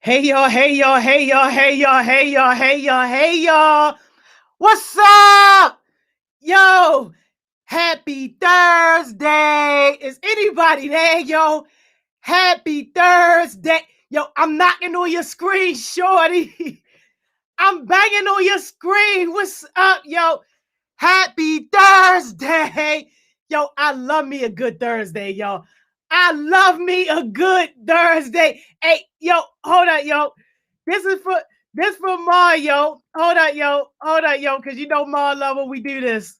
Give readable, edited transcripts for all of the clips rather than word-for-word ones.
Hey y'all, hey y'all, hey y'all, hey y'all, hey y'all, hey y'all, hey y'all. What's up? Yo, happy Thursday. Is anybody there, yo? Happy Thursday. Yo, I'm knocking on your screen, shorty. I'm banging on your screen. What's up, yo? Happy Thursday. Yo, I love me a good Thursday, yo. I love me a good Thursday. Hey, yo, hold on, yo. This is for this for Ma, yo. Hold on, yo. Hold on, yo, because you know Ma love when we do this.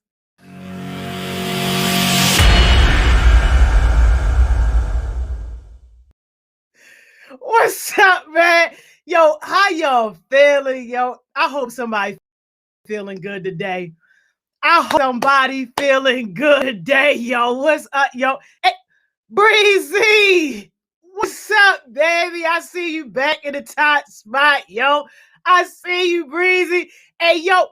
What's up, man? Yo, how y'all feeling, yo? I hope somebody feeling good today. I hope somebody feeling good today, yo. What's up, yo? Hey, Breezy! What's up, baby? I see you back in the top spot, yo. I see you, Breezy. Hey, yo,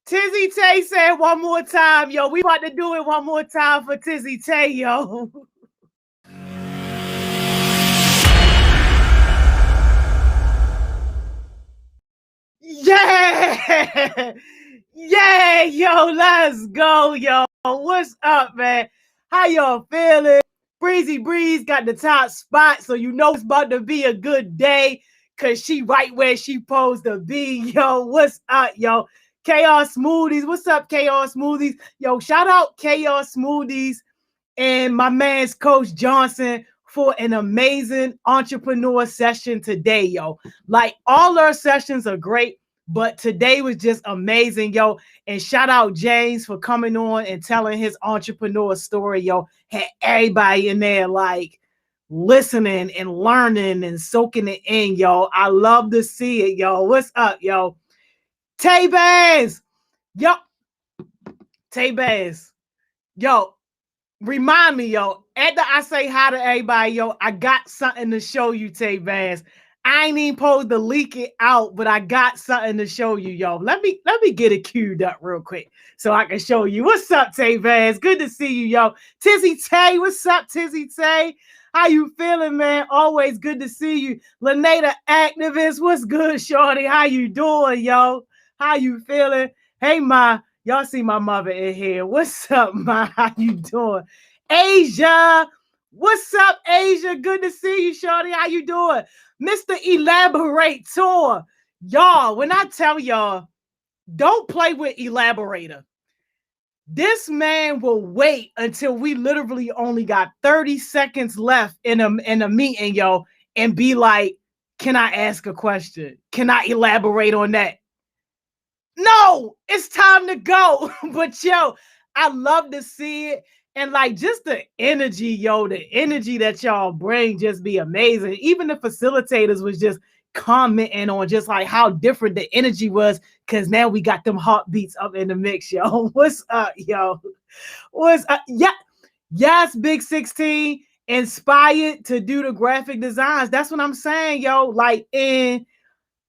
Tizzy Tay said one more time, yo. We about to do it one more time for Tizzy Tay, yo. Yeah! Yeah, yo, let's go, yo. What's up, man? How y'all feeling? Breezy Breeze got the top spot, so you know it's about to be a good day because she right where she supposed to be. Yo, what's up, yo? Chaos Smoothies. What's up, Chaos Smoothies? Yo, shout out Chaos Smoothies and my man's Coach Johnson for an amazing entrepreneur session today, yo. Like all our sessions are great, but today was just amazing, yo. And shout out James for coming on and telling his entrepreneur story, yo. Had everybody in there like listening and learning and soaking it in, yo. I love to see it, yo. What's up, yo? Tay Bass, yo. Tay Bass, yo. Remind me, yo. After I say hi to everybody, yo, I got something to show you, Tay Vance. I ain't even supposed to leak it out, but I got something to show you, yo. Let me get it queued up real quick so I can show you. What's up, Tay Vance? Good to see you, yo. Tizzy Tay, what's up, Tizzy Tay? How you feeling, man? Always good to see you. Laneta Activist, what's good, shorty? How you doing, yo? How you feeling? Hey, Ma, y'all see my mother in here. What's up, Ma? How you doing? Asia, what's up, Asia? Good to see you, shorty. How you doing? Mr. Elaborator. Y'all, when I tell y'all, don't play with Elaborator. This man will wait until we literally only got 30 seconds left in a meeting, yo, and be like, can I ask a question? Can I elaborate on that? No, it's time to go. But yo, I love to see it. And like just the energy, yo, the energy that y'all bring just be amazing. Even the facilitators was just commenting on just like how different the energy was because now we got them heartbeats up in the mix, yo. What's up, yo? What's up? Yeah, yes, Big 16 inspired to do the graphic designs. That's what I'm saying, yo. Like in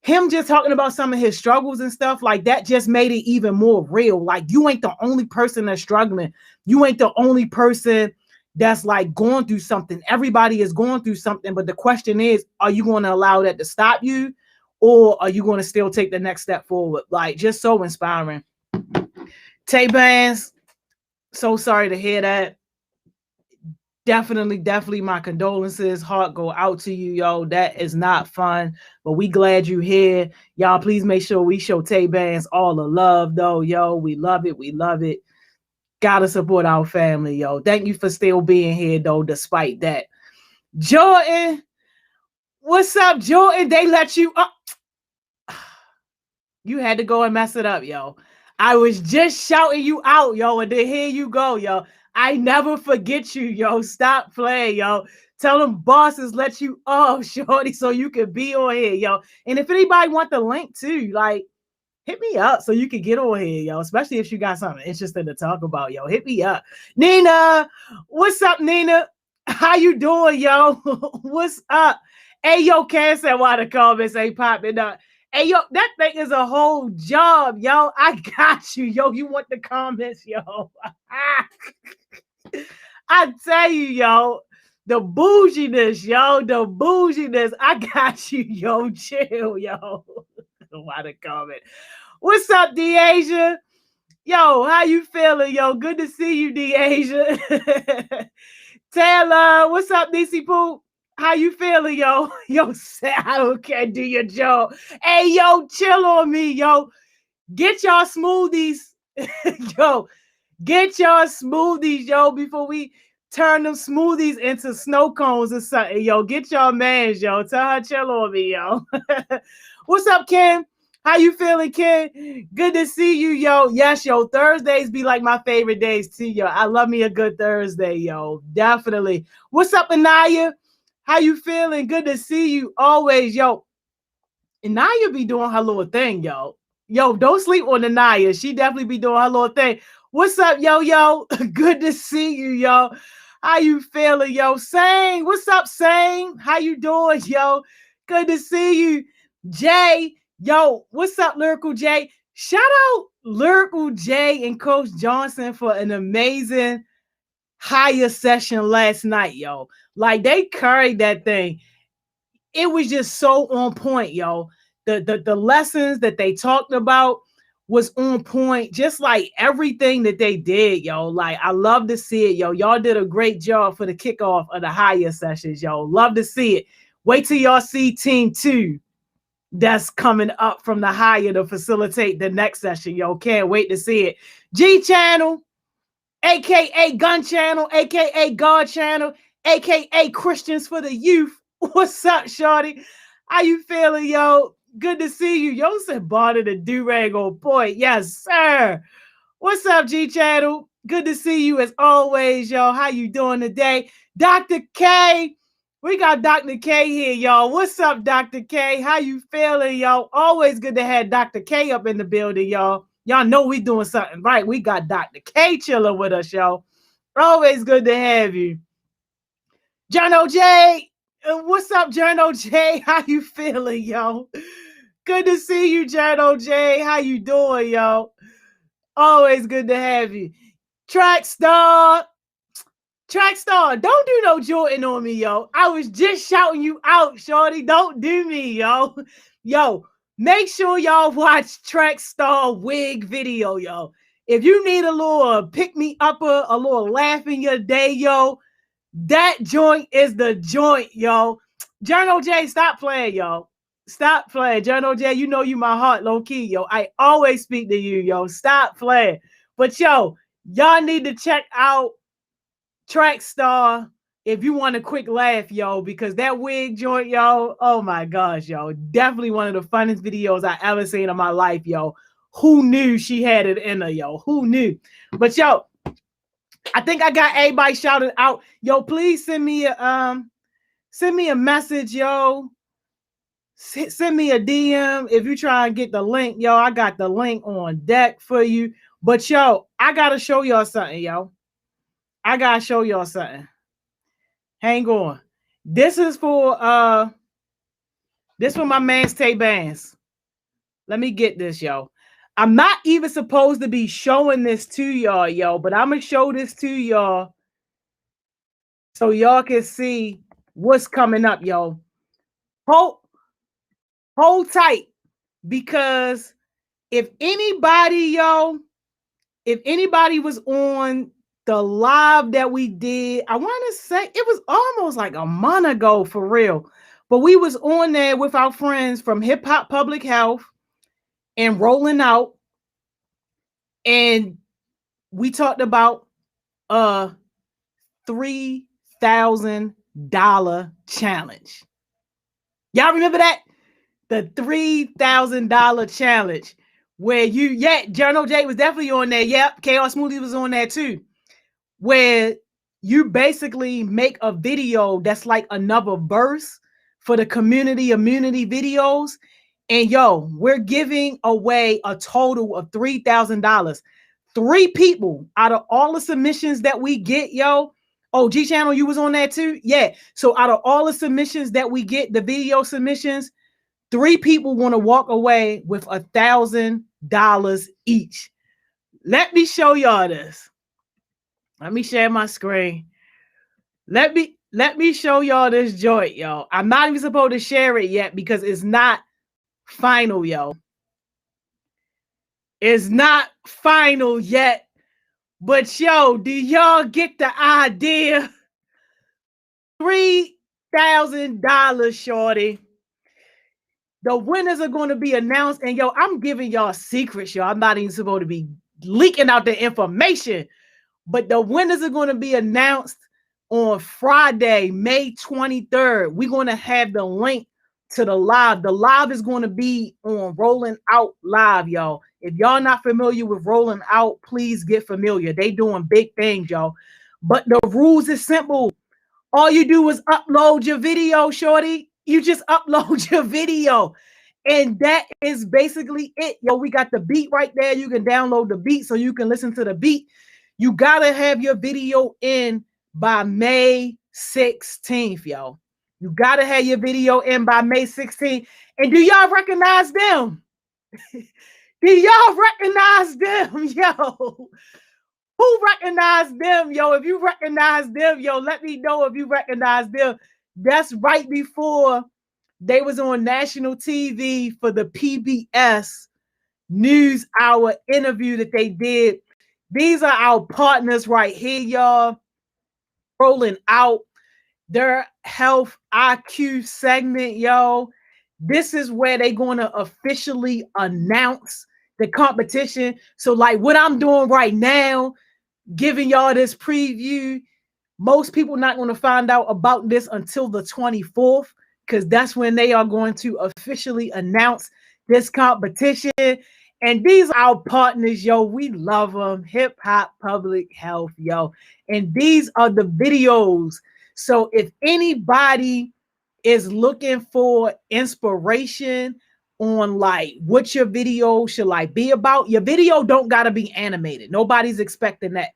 him just talking about some of his struggles and stuff like that just made it even more real. Like you ain't the only person that's struggling. You ain't the only person that's like going through something. Everybody is going through something, but the question is, are you going to allow that to stop you or are you going to still take the next step forward? Like just so inspiring. Tay Bands, so sorry to hear that. Definitely my condolences. Heart go out to you, yo. That is not fun, but we glad you here. Y'all, please make sure we show Tay Bands all the love, though, yo. We love it. We love it. Gotta support our family, yo. Thank you for still being here, though, despite that. Jordan, what's up, Jordan? They let you up. You had to go and mess it up, yo. I was just shouting you out, yo, and then here you go, yo. I never forget you, yo. Stop playing, yo. Tell them bosses let you off, shorty, so you can be on here, yo. And if anybody want the link too, like, hit me up so you can get on here, yo. Especially if you got something interesting to talk about, yo. Hit me up. Nina, what's up, Nina? How you doing, yo? What's up? Hey, yo, Ken said why the comments ain't popping up. Hey, yo, that thing is a whole job, yo. I got you, yo. You want the comments, yo. I tell you, yo, The bouginess, yo. The bouginess. I got you, yo. Chill, yo. Why the comment? What's up, Deasia? Yo, how you feeling, yo? Good to see you, Deasia. Taylor, what's up, DC Pooh? How you feeling, yo? Yo, say I don't care. Do your job. Hey, yo, chill on me, yo. Get y'all smoothies. Yo, get y'all smoothies, yo, before we turn them smoothies into snow cones or something, yo. Get y'all mans, yo. Tell her chill on me, yo. What's up, Ken? How you feeling, Ken? Good to see you, yo. Yes, yo. Thursdays be like my favorite days too, yo. I love me a good Thursday, yo. Definitely. What's up, Anaya? How you feeling? Good to see you always, yo. Anaya be doing her little thing, yo. Yo, don't sleep on Anaya. She definitely be doing her little thing. What's up, yo? Good to see you, yo. How you feeling, yo? Sang, what's up, Sang? How you doing, yo? Good to see you. Jay, yo, what's up, Lyrical J? Shout out Lyrical J and Coach Johnson for an amazing higher session last night, yo. Like, they carried that thing. It was just so on point, yo. The lessons that they talked about was on point, just like everything that they did, yo. Like, I love to see it, yo. Y'all did a great job for the kickoff of the higher sessions, yo. Love to see it. Wait till y'all see team 2 that's coming up from the higher to facilitate the next session, yo. Can't wait to see it. G Channel, aka Gun Channel, aka God Channel, aka Christians for the Youth. What's up, shorty? How you feeling, yo? Good to see you. Yo said Barter the do-rag on point. Yes, sir. What's up, G Channel? Good to see you as always, yo. How you doing today? Dr. K. We got Dr. K here, y'all. What's up, Dr. K? How you feeling, yo? Always good to have Dr. K up in the building, y'all. Y'all know we doing something right. We got Dr. K chilling with us, yo. Always good to have you. Jono J. What's up, Jono J? How you feeling, yo? Good to see you, Jono J. How you doing, yo? Always good to have you. Trackstar, don't do no Jordan on me, yo. I was just shouting you out, shorty. Don't do me, yo. Yo, make sure y'all watch Trackstar wig video, yo. If you need a little pick-me-upper, a little laugh in your day, yo, that joint is the joint, yo. Journal J, stop playing, yo. Stop playing. Journal J, you know you my heart, low-key, yo. I always speak to you, yo. Stop playing. But, yo, y'all need to check out Trackstar if you want a quick laugh, yo, because that wig joint, yo, oh, my gosh, yo. Definitely one of the funnest videos I ever seen in my life, yo. Who knew she had it in her, yo? Who knew? But, yo, I think I got everybody shouted out. Yo, please send me a message, yo. Send me a DM if you try and get the link, yo. I got the link on deck for you. But yo, I gotta show y'all something, yo. I gotta show y'all something. Hang on. This is for my man's Tay Bands. Let me get this, yo. I'm not even supposed to be showing this to y'all, yo, but I'm going to show this to y'all so y'all can see what's coming up, yo. Hold tight, because if anybody was on the live that we did, I want to say it was almost like a month ago for real, but we was on there with our friends from Hip Hop Public Health and Rolling Out, and we talked about a $3,000 challenge. Y'all remember that? The $3,000 challenge where Journal J was definitely on there. Yep, Chaos Smoothie was on there too. Where you basically make a video that's like another verse for the community immunity videos. And yo, we're giving away a total of $3,000. 3 people out of all the submissions that we get, yo. Oh, G Channel, you was on that too? Yeah. So out of all the submissions that we get, the video submissions, 3 people want to walk away with $1,000 each. Let me show y'all this. Let me share my screen. Let me let me show y'all this joint, yo. I'm not even supposed to share it yet because it's not final, yo. It's not final yet. But yo, do y'all get the idea? $3,000, shorty. The winners are going to be announced. And yo, I'm giving y'all secrets, yo. I'm not even supposed to be leaking out the information. But the winners are going to be announced on Friday, May 23rd. We're going to have the link to the live. The live is going to be on Rolling Out Live, y'all. If y'all not familiar with Rolling Out, please get familiar. They doing big things, y'all. But the rules is simple. All you do is upload your video, shorty. You just upload your video. And that is basically it. Yo, we got the beat right there. You can download the beat so you can listen to the beat. You got to have your video in by May 16th, yo. You got to have your video in by May 16th. And do y'all recognize them? Do y'all recognize them, yo? Who recognized them, yo? If you recognize them, yo, let me know if you recognize them. That's right before they was on national TV for the PBS News Hour interview that they did. These are our partners right here, y'all. Rolling Out their Health IQ segment, yo. This is where they're going to officially announce the competition. So like what I'm doing right now, giving y'all this preview, most people not going to find out about this until the 24th, because that's when they are going to officially announce this competition. And these are our partners, yo. We love them. Hip Hop Public Health, yo. And these are the videos. So if anybody is looking for inspiration on like what your video should like be about, your video don't got to be animated. Nobody's expecting that.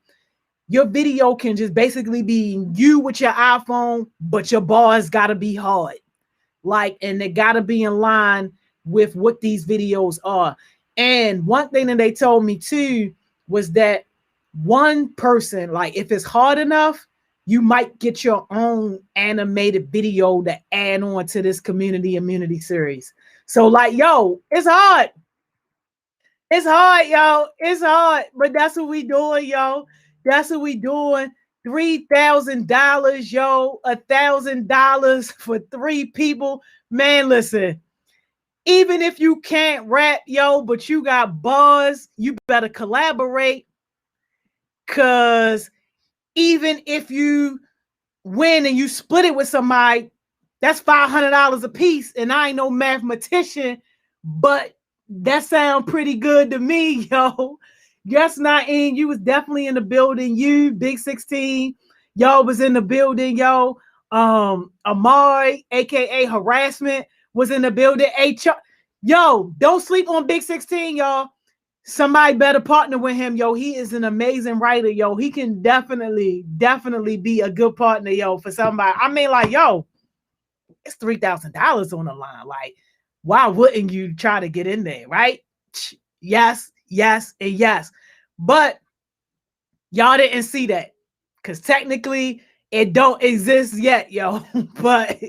Your video can just basically be you with your iPhone, but your bars got to be hard. Like, and they got to be in line with what these videos are. And one thing that they told me too was that one person, like if it's hard enough, you might get your own animated video to add on to this community immunity series. So like, yo, it's hard. It's hard, yo. It's hard, but that's what we doing, yo. That's what we doing. $3,000, yo. $1,000 for 3 people. Man, listen. Even if you can't rap, yo, but you got buzz, you better collaborate. Cause even if you win and you split it with somebody, that's $500 a piece. And I ain't no mathematician, but that sound pretty good to me, yo. Yes, not in. You was definitely in the building. You, Big 16, y'all was in the building, yo. Amari, aka Harassment, was in the building. Yo, don't sleep on Big 16, y'all. Somebody better partner with him, yo. He is an amazing writer, yo. He can definitely be a good partner, yo, for somebody. I mean, like, yo, it's $3,000 on the line. Like, why wouldn't you try to get in there, right? Yes, yes, and yes. But y'all didn't see that because technically it don't exist yet, yo. But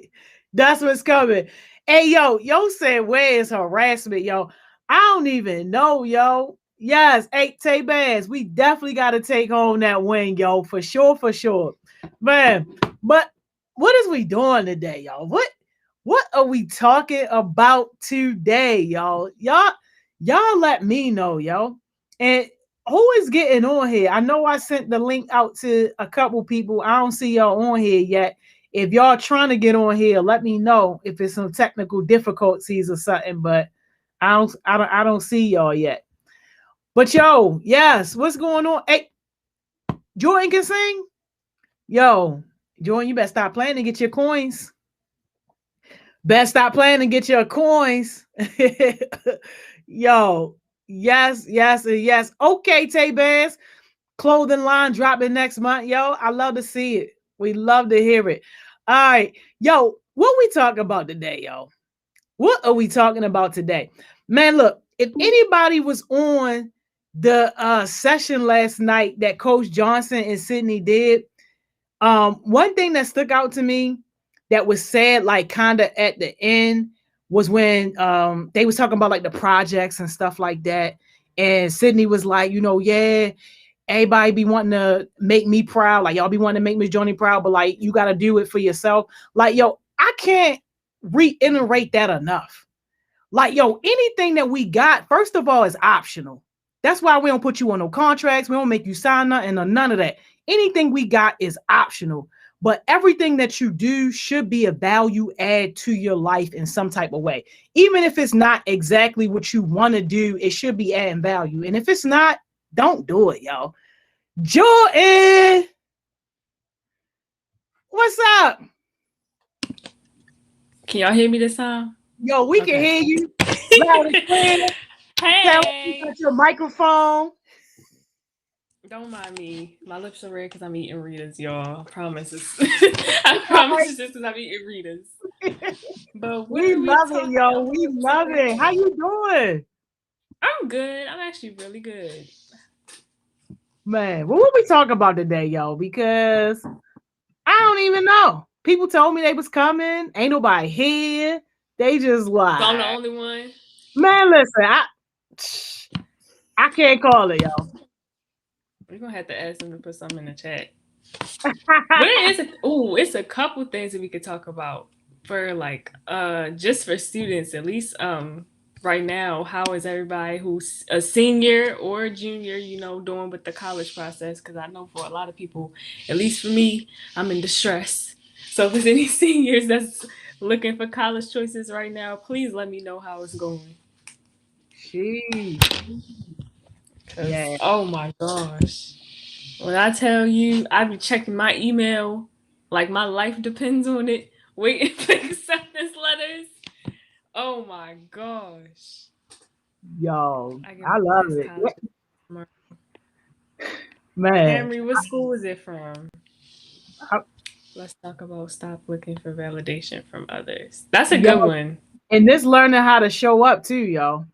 that's what's coming. Hey, yo said, where is Harassment, yo? I don't even know, yo. Yes, 8 Tay-Baz. We definitely got to take home that win, yo, for sure, for sure. Man, but what is we doing today, y'all? What are we talking about today, y'all? Y'all let me know, yo. And who is getting on here? I know I sent the link out to a couple people. I don't see y'all on here yet. If y'all trying to get on here, let me know if it's some technical difficulties or something. But I don't see y'all yet. But yo, yes, what's going on? Hey, Jordan can sing. Yo, Jordan, you better stop playing and get your coins. Best stop playing and get your coins. Yo, yes, yes, and yes. Okay, Tay-Baz. Clothing line dropping next month, yo. I love to see it. We love to hear it. All right, yo, what we talking about today, yo? What are we talking about today? Man, look, if anybody was on the session last night that Coach Johnson and Sydney did, One thing that stuck out to me that was said like kind of at the end was when they was talking about like the projects and stuff like that. And Sydney was like, yeah, everybody be wanting to make me proud, like y'all be wanting to make Miss Joni proud, but like you gotta do it for yourself. Like, yo, I can't reiterate that enough. Like, yo, anything that we got, first of all, is optional. That's why we don't put you on no contracts. We don't make you sign nothing or none of that. Anything we got is optional. But everything that you do should be a value add to your life in some type of way. Even if it's not exactly what you want to do, it should be adding value. And if it's not, don't do it, yo. Jordan, what's up? Can y'all hear me this time? Yo, we can hear you loud and clear. Hey! Got your microphone. Don't mind me. My lips are red because I'm eating Ritas, y'all. I promise. I promise it's just because I'm eating Ritas. But we love it, yo. We love it. How you doing? I'm good. I'm actually really good. Man, what we talking about today, yo? Because I don't even know. People told me they was coming. Ain't nobody here. They just like, so I'm the only one. Man, listen, I can't call it, yo. We're gonna have to ask them to put something in the chat. It's a couple things that we could talk about for like just for students at least right now. How is everybody who's a senior or a junior, doing with the college process? Because I know for a lot of people, at least for me, I'm in distress. So if there's any seniors that's looking for college choices right now, please let me know how it's going. Yeah. Oh my gosh. When I tell you, I be checking my email like my life depends on it, waiting for acceptance letters. Oh my gosh. Yo, I love it. Man. Camry, what school is it from? I, Let's talk about stop looking for validation from others. That's a good one. And this learning how to show up too, yo.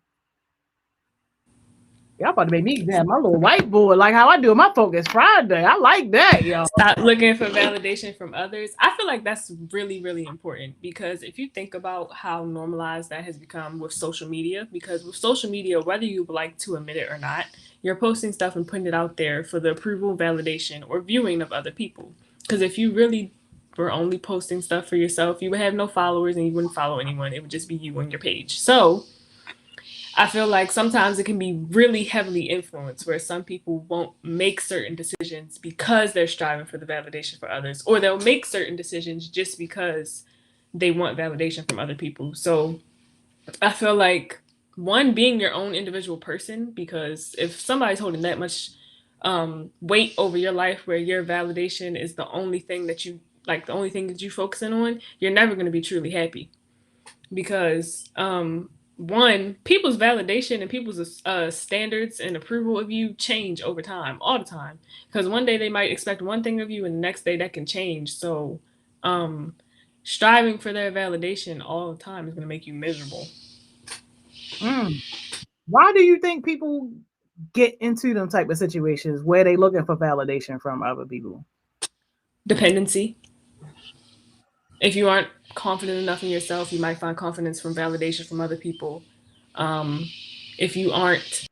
Y'all about to make me examine my little whiteboard, like how I do my Focus Friday. I like that, yo. Stop looking for validation from others. I feel like that's really, really important because if you think about how normalized that has become with social media, because with social media, whether you like to admit it or not, you're posting stuff and putting it out there for the approval, validation, or viewing of other people. Because if you really were only posting stuff for yourself, you would have no followers and you wouldn't follow anyone. It would just be you on your page. So I feel like sometimes it can be really heavily influenced where some people won't make certain decisions because they're striving for the validation for others, or they'll make certain decisions just because they want validation from other people. So I feel like one, being your own individual person, because if somebody's holding that much weight over your life where your validation is the only thing that you like, the only thing that you focusing on, you're never going to be truly happy because one, people's validation and people's standards and approval of you change over time, all the time. Because one day they might expect one thing of you, and the next day that can change. So, striving for their validation all the time is going to make you miserable. Why do you think people get into them type of situations where they looking for validation from other people? Dependency. If you aren't confident enough in yourself, you might find confidence from validation from other people. If you aren't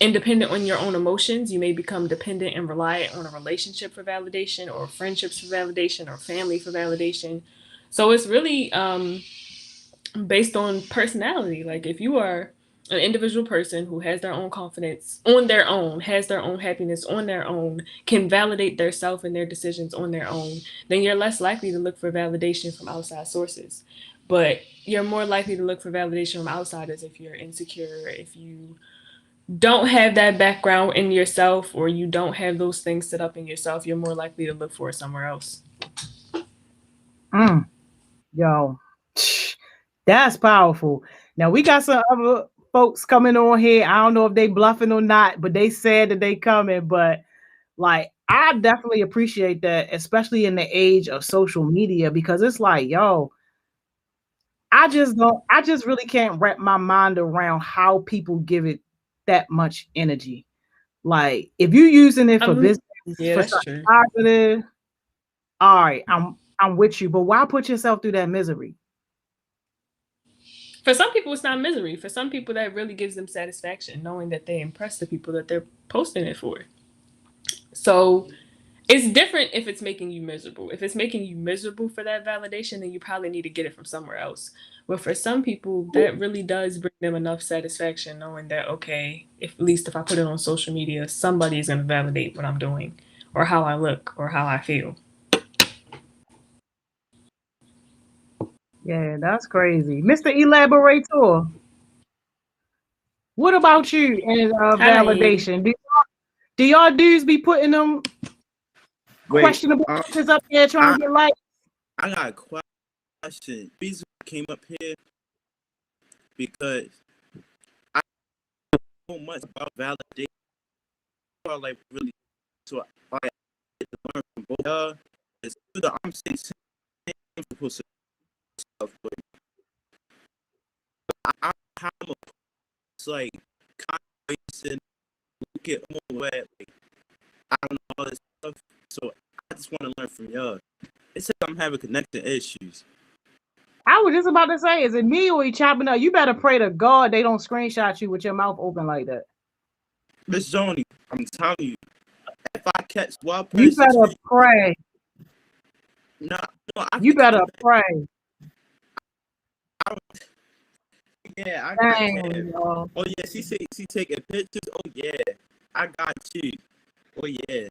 independent on your own emotions, you may become dependent and reliant on a relationship for validation, or friendships for validation, or family for validation. So it's really based on personality. Like if you are an individual person who has their own confidence on their own, has their own happiness on their own, can validate their self and their decisions on their own, then you're less likely to look for validation from outside sources. But you're more likely to look for validation from outsiders if you're insecure, if you don't have that background in yourself, or you don't have those things set up in yourself, you're more likely to look for it somewhere else. Yo, that's powerful. Now we got some other folks coming on here. I don't know if they bluffing or not, but they said that they coming. But like, I definitely appreciate that, especially in the age of social media, because it's like, yo, I just really can't wrap my mind around how people give it that much energy. Like, if you're using it for business, yeah, for that's true. positive, All right, I'm with you, but why put yourself through that misery? For some people, it's not misery. For some people, that really gives them satisfaction, knowing that they impress the people that they're posting it for. So it's different if it's making you miserable. If it's making you miserable for that validation, then you probably need to get it from somewhere else. But for some people, that really does bring them enough satisfaction knowing that, okay, if at least if I put it on social media, somebody is going to validate what I'm doing or how I look or how I feel. Yeah, that's crazy. Mr. Elaborator, what about you and Hi. validation? Do y'all dudes be putting them Wait, questionable pictures up there trying I to get likes? I got a question. The reason I came up here because I know so much about validation. I like really so I get to learn from both y'all. It's either I'm saying same supposed to stuff, but I'm a like conversation, look at what like I don't know all this stuff. So I just want to learn from y'all. It says I'm having connection issues. I was just about to say, is it me or you chopping up? You better pray to God they don't screenshot you with your mouth open like that. Miss Joni, I'm telling you, if I catch one You person, better pray. no, You better pray. Yeah, Dang, y'all. Oh yeah, she taking pictures. Oh yeah, I got you. Oh yeah.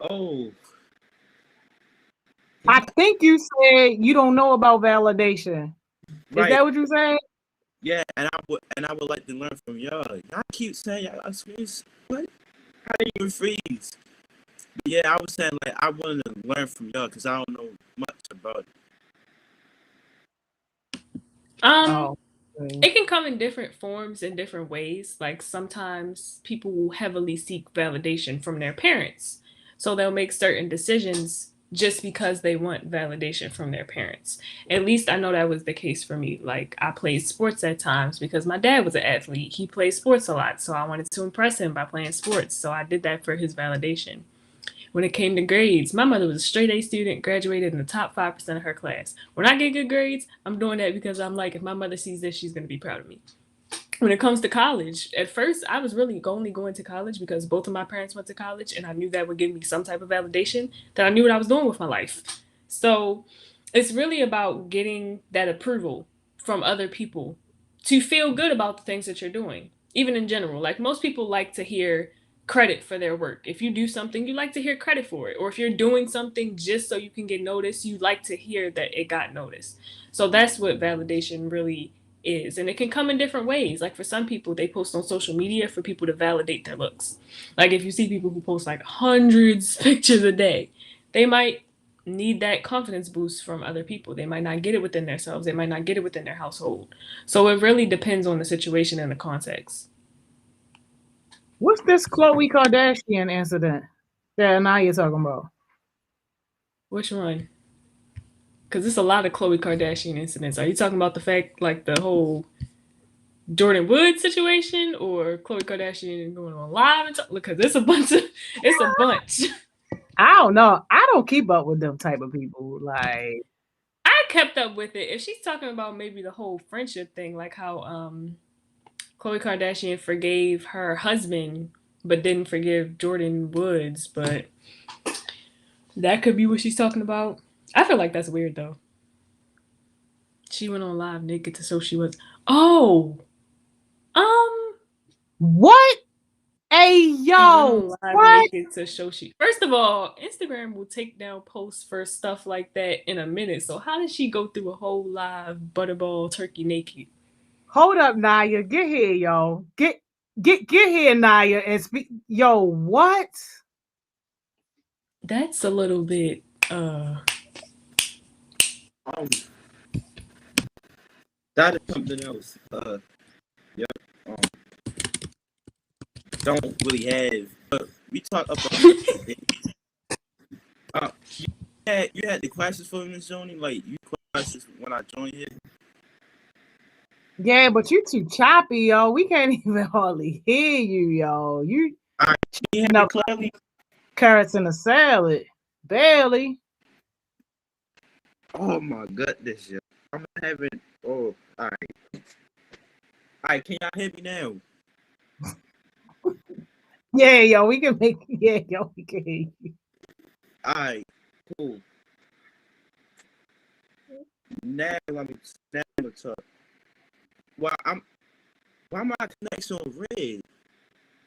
Oh. I think you said you don't know about validation. Right. Is that what you said? Yeah, and I would like to learn from y'all. Y'all keep saying y'all freeze. What? How do you freeze? But yeah, I was saying like I wanted to learn from y'all because I don't know much about it. It can come in different forms in different ways. Like sometimes people will heavily seek validation from their parents. So they'll make certain decisions just because they want validation from their parents. At least I know that was the case for me. Like I played sports at times because my dad was an athlete. He played sports a lot. So I wanted to impress him by playing sports. So I did that for his validation. When it came to grades, my mother was a straight A student, graduated in the top 5% of her class. When I get good grades, I'm doing that because I'm like, if my mother sees this, she's going to be proud of me. When it comes to college, at first I was really only going to college because both of my parents went to college and I knew that would give me some type of validation that I knew what I was doing with my life. So it's really about getting that approval from other people to feel good about the things that you're doing, even in general. Like most people like to hear credit for their work. If you do something, you like to hear credit for it. Or if you're doing something just so you can get noticed, you like to hear that it got noticed. So that's what validation really is. And it can come in different ways. Like for some people, they post on social media for people to validate their looks. Like if you see people who post like hundreds of pictures a day, they might need that confidence boost from other people. They might not get it within themselves. They might not get it within their household. So it really depends on the situation and the context. What's this Khloe Kardashian incident that Anaya talking about? Which one? Because there's a lot of Khloe Kardashian incidents. Are you talking about the fact, like the whole Jordan Woods situation, or Khloe Kardashian going on live and because it's a bunch. I don't know. I don't keep up with them type of people. Like I kept up with it. If she's talking about maybe the whole friendship thing, like how Khloe Kardashian forgave her husband but didn't forgive Jordan Woods, but that could be what she's talking about. I feel like that's weird though. She went on live naked to show she was. Oh, what? Hey yo, what? Naked to show she. First of all, Instagram will take down posts for stuff like that in a minute. So how did she go through a whole live butterball turkey naked? Hold up, Naya. Get here, yo. Get here, Naya, and speak. Yo, what? That's a little bit. That is something else. Yeah. Don't really have. But we talk about. You had the questions for Miss Joni. Like you questions when I joined here. Yeah, but you too choppy, yo. We can't even hardly hear you, yo. You hear me clearly? Carrots in a salad. Barely. Oh my goodness, yo. I'm having. Oh, all right. All right, can y'all hear me now? Yeah, yo, we can make. Yeah, yo, we can hear you. All right, cool. Now let me talk. Why my connection red?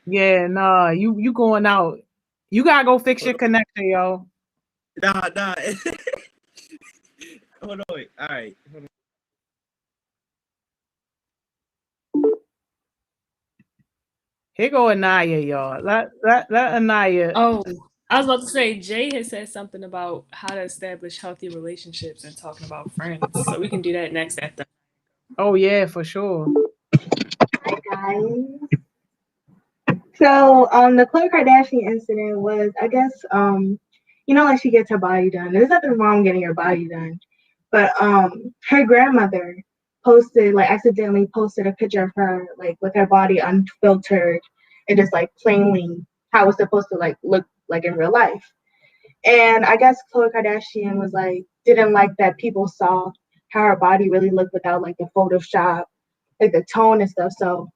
Yeah, nah, you going out. You gotta go fix your connection, yo. Nah. Hold on. All right. Hold on. Here go Anaya, y'all. Let Anaya. Oh, I was about to say Jay has said something about how to establish healthy relationships and talking about friends. So we can do that next after. Oh yeah, for sure. Hi guys. So the Khloe Kardashian incident was, I guess, like she gets her body done. There's nothing wrong getting your body done, but her grandmother accidentally posted a picture of her like with her body unfiltered and just like plainly how it's supposed to like look like in real life. And I guess Khloe Kardashian was like didn't like that people saw how her body really looked without like the Photoshop, like the tone and stuff. So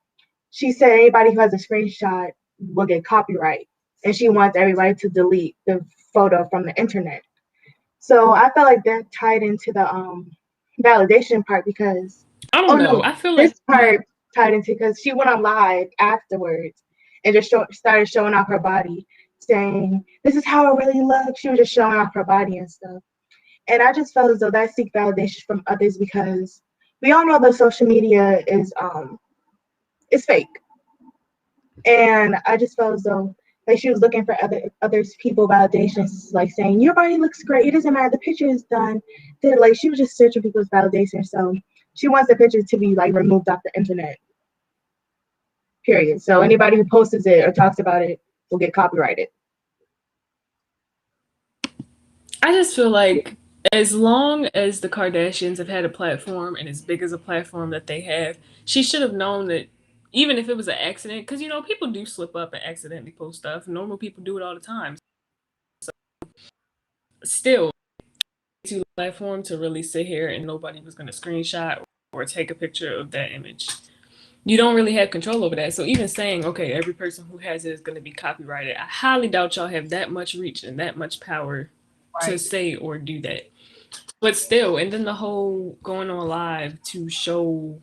she said anybody who has a screenshot will get copyright, and she wants everybody to delete the photo from the internet. So I felt like that tied into the validation part because I oh don't know. no, I feel like this part tied into because she went on live afterwards and just started showing off her body, saying this is how it really looks. She was just showing off her body and stuff, and I just felt as though that seek validation from others because we all know that social media is fake. And I just felt as though like she was looking for others people validations, like saying your body looks great. It doesn't matter the picture is done. Then like she was just searching people's validation. So she wants the picture to be like removed off the internet. Period. So anybody who posts it or talks about it will get copyrighted. I just feel like as long as the Kardashians have had a platform and as big as a platform that they have, she should have known that even if it was an accident, because people do slip up and accidentally post stuff. Normal people do it all the time. Still, to platform to really sit here and nobody was going to screenshot or take a picture of that image. You don't really have control over that. So even saying, okay, every person who has it is going to be copyrighted, I highly doubt y'all have that much reach and that much power to say or do that. But still, and then the whole going on live to show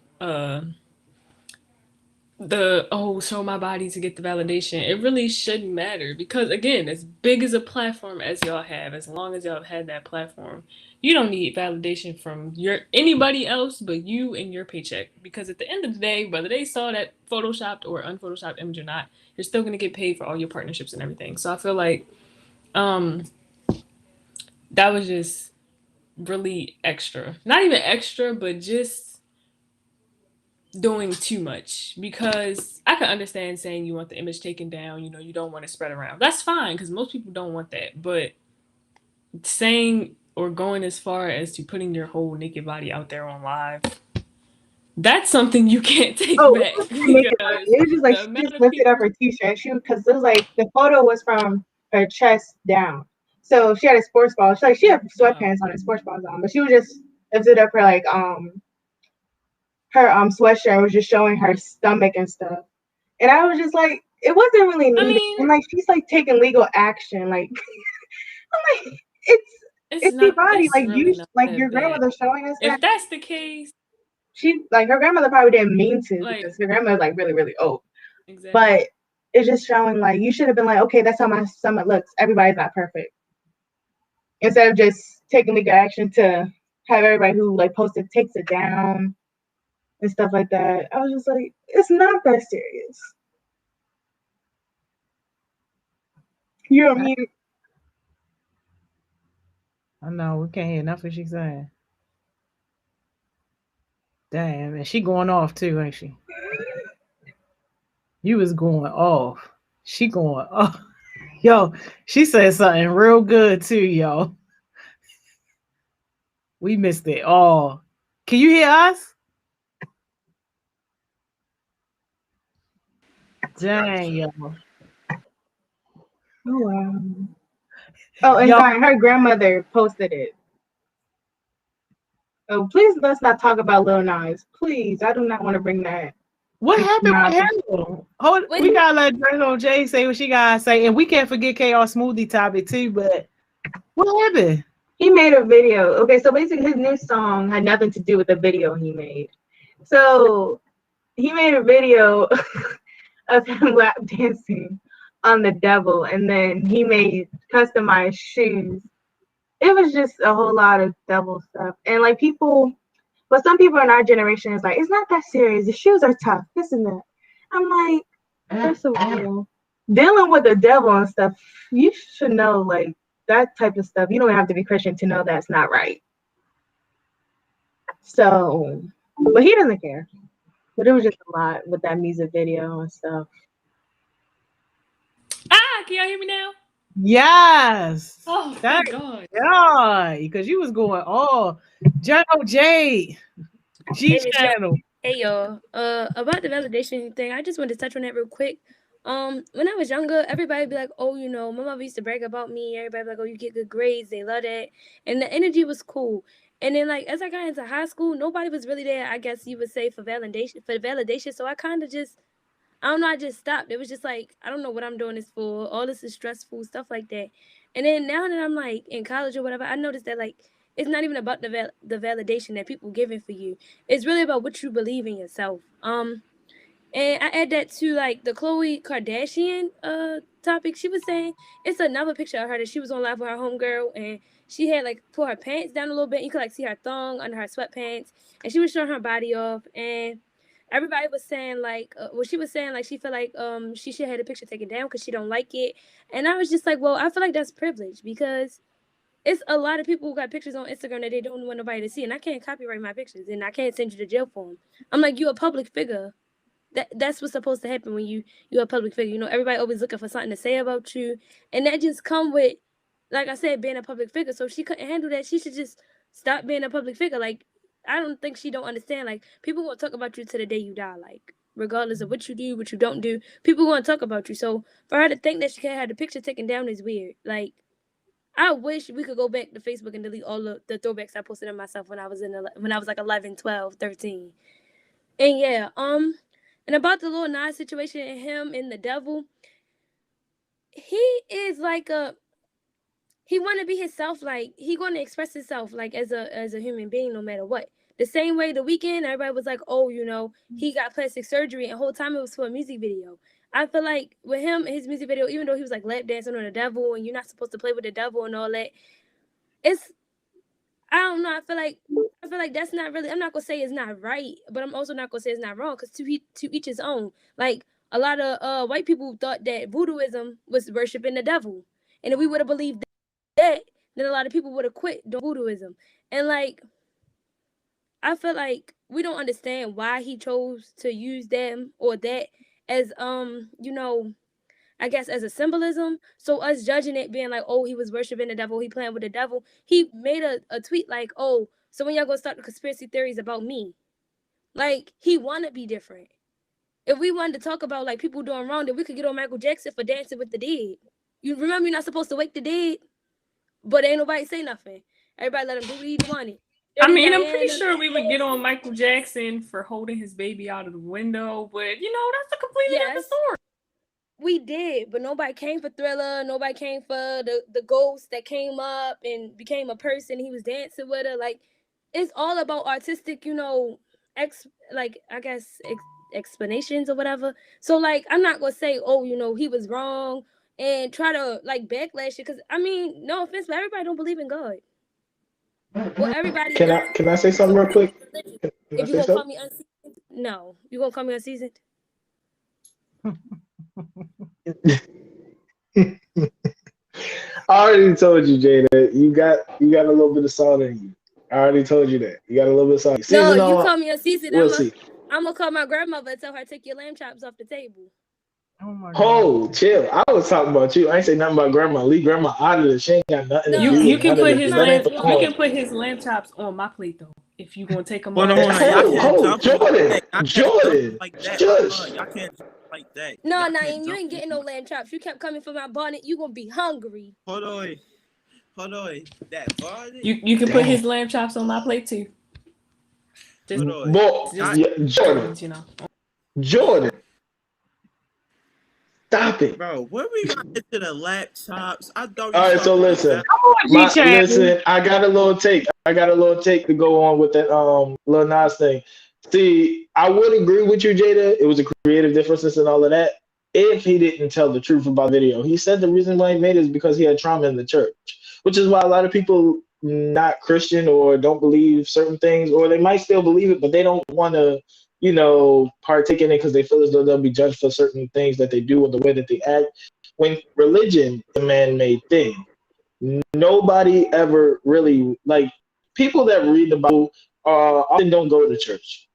show my body to get the validation. It really shouldn't matter because again, as big as a platform as y'all have, as long as y'all have had that platform, you don't need validation from anybody else but you and your paycheck. Because at the end of the day, whether they saw that photoshopped or unphotoshopped image or not, you're still gonna get paid for all your partnerships and everything. So I feel like that was just really extra. Not even extra, but just doing too much because I can understand saying you want the image taken down, you don't want it spread around. That's fine because most people don't want that. But saying or going as far as to putting your whole naked body out there on live, that's something you can't take Oh, back it was naked body. because It was just like the she amount just of lifted up people. her t-shirt. Because it was like the photo was from her chest down. So she had a sports ball. She had sweatpants on and sports balls on, but she was just lifted up her sweatshirt was just showing her stomach and stuff. And I was just like, it wasn't really I needed. mean, And like she's like taking legal action. Like I'm like, it's your body. it's Like really not like that your bad. grandmother showing us that. If that's the case, She like her grandmother probably didn't mean to like because her grandmother's like really, really old. exactly. But it's just showing like you should have been like, okay, that's how my stomach looks. Everybody's not perfect. Instead of just taking legal action to have everybody who like posted takes it down and stuff like that. I was just like, it's not that serious. You know what I mean? I know we can't hear nothing she's saying. Damn, and she going off too, ain't she? You was going off. She going off. Yo, she said something real good too, yo. We missed it all. Can you hear us? Dang, yo. Oh wow. Oh, and Yo, Zion, her grandmother posted it. Oh, please let's not talk about Lil Nas. Please, I do not want to bring that. what happened with Nah. him? Hold, Wait. we gotta let Journal Jay say what she gotta say, and we can't forget KR Smoothie topic too. But what happened? He made a video. Okay, so basically his new song had nothing to do with the video he made. So he made a video of him lap dancing on the devil, and then he made customized shoes. It was just a whole lot of devil stuff. And like people, but some people in our generation is like, it's not that serious. The shoes are tough, this and that. I'm like, that's so real. Dealing with the devil and stuff, you should know like that type of stuff. You don't have to be Christian to know that's not right. So, but he doesn't care. But it was just a lot with that music video and stuff. Can y'all hear me now? Yes. Oh, Thank thank God. God, because you was going all Journal J G Hey, Michelle. channel. Hey y'all. About the validation thing, I just wanted to touch on that real quick. When I was younger, everybody be like, oh, you know, my mother used to brag about me. Everybody be like, oh, you get good grades. They love that. And the energy was cool. And then like as I got into high school, nobody was really there, I guess you would say, for validation. So I kind of just, I don't know, I just stopped. It was just like, I don't know what I'm doing this for. All this is stressful, stuff like that. And then now that I'm like in college or whatever, I noticed that like it's not even about the validation that people giving for you. It's really about what you believe in yourself. And I add that to like the Khloe Kardashian topic. She was saying it's another picture of her that she was on live with her homegirl, and she had like pulled her pants down a little bit. You could like see her thong under her sweatpants, and she was showing her body off. And everybody was saying like, she was saying like she felt like she should have had a picture taken down because she don't like it. And I was just like, well, I feel like that's privilege because it's a lot of people who got pictures on Instagram that they don't want nobody to see, and I can't copyright my pictures, and I can't send you to jail for them. I'm like, you a public figure. That's what's supposed to happen when you're a public figure. You know, everybody always looking for something to say about you, and that just come with, like I said, being a public figure. So if she couldn't handle that, she should just stop being a public figure. Like, I don't think she don't understand. Like, people will talk about you to the day you die. Like, regardless of what you do, what you don't do, people want to talk about you. So for her to think that she can't have the picture taken down is weird. Like, I wish we could go back to Facebook and delete all the throwbacks I posted of myself when I was like 11, 12, 13. And yeah, and about the Lil Nas situation and him and the devil, he is like he want to be himself. Like, he going to express himself like as a human being no matter what. The same way The Weeknd, everybody was like, oh, you know, he got plastic surgery, and the whole time it was for a music video. I feel like with him and his music video, even though he was like lap dancing on the devil and you're not supposed to play with the devil and all that, I don't know. I feel like that's not really, I'm not going to say it's not right, but I'm also not going to say it's not wrong, because to each his own. Like, a lot of white people thought that voodooism was worshiping the devil. And if we would have believed that, then a lot of people would have quit doing voodooism. And like, I feel like we don't understand why he chose to use them or that as, you know, I guess as a symbolism. So us judging it being like, oh, he was worshiping the devil, he playing with the devil. He made a tweet like, oh, so when y'all gonna start the conspiracy theories about me? Like, he wanna be different. If we wanted to talk about like people doing wrong, then we could get on Michael Jackson for dancing with the dead. You remember you're not supposed to wake the dead, but ain't nobody say nothing. Everybody let him do what he wanted. I mean, I'm pretty sure we would get on Michael Jackson for holding his baby out of the window, but you know, that's a completely different story. We did, but nobody came for Thriller. Nobody came for the ghost that came up and became a person. He was dancing with her. Like, it's all about artistic, you know, explanations or whatever. So like, I'm not gonna say, oh, you know, he was wrong and try to like backlash it, because I mean, no offense, but everybody don't believe in God. Well, everybody. Can I say something real quick? If you gonna call me unseasoned, no, you gonna call me unseasoned. I already told you, Jada, you got a little bit of salt in you. I already told you that. You got a little bit of salt. No, you call me unseasoned. We'll see. I'm gonna call my grandmother and tell her to take your lamb chops off the table. Oh my God. Oh, chill. I was talking about you. I ain't say nothing about grandma. Leave grandma out of this. She ain't got nothing to do with You can none of put this. his That ain't the you point. can put his lamb chops on my plate though. If you gonna take them Hold off. on, y'all can't Oh, jump Jordan, like that. Jordan, Like that. shush. Y'all can't. like that. No, Y'all Naeem, can't you jump ain't getting no lamb chops. You kept coming for my bonnet. You gonna be hungry. Hold on. That bonnet. You can put Dang. his lamb chops on my plate too. Just, Hold on. Boy, just yeah, Jordan, Jordans, you know. Jordan, stop it. Bro, when we got into the laptops, I thought All right, so listen. Listen, I got a little take. To go on with that Lil Nas thing. See, I would agree with you, Jada. It was a creative differences and all of that. If he didn't tell the truth about the video, he said the reason why he made it is because he had trauma in the church, which is why a lot of people not Christian or don't believe certain things, or they might still believe it, but they don't want to, partake in it because they feel as though they'll be judged for certain things that they do or the way that they act. When religion is a man-made thing, nobody ever really, like, people that read the Bible often don't go to church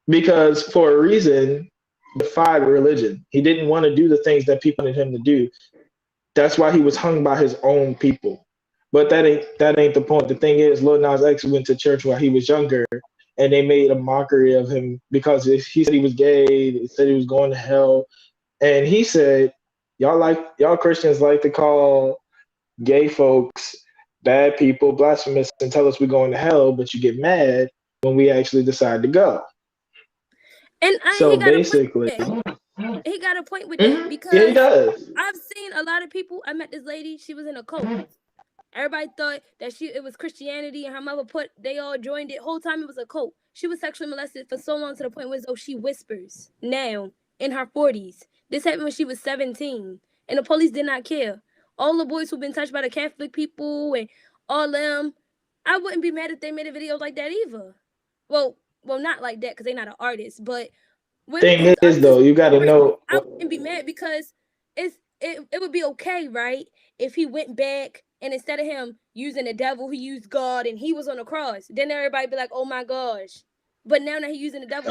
because for a reason defied religion. He didn't want to do the things that people wanted him to do. That's why he was hung by his own people. But that ain't the point. The thing is, Lil Nas X went to church while he was younger, and they made a mockery of him because he said he was gay. They said he was going to hell, and he said, "Y'all Christians like to call gay folks bad people, blasphemous, and tell us we're going to hell, but you get mad when we actually decide to go." And So he got basically, he got a point with that because yeah, he does. I've seen a lot of people. I met this lady. She was in a cult. Everybody thought that it was Christianity, and her mother they all joined it. Whole time it was a cult. She was sexually molested for so long to the point where she whispers now in her 40s. This happened when she was 17, and the police did not care. All the boys who've been touched by the Catholic people and all them, I wouldn't be mad if they made a video like that either. Well, not like that because they're not an artist. But thing is, though, you got to know. I wouldn't be mad because it would be okay, right, if he went back and instead of him using the devil, he used God and he was on the cross. Then everybody be like, "Oh my gosh!" But now that he's using the devil,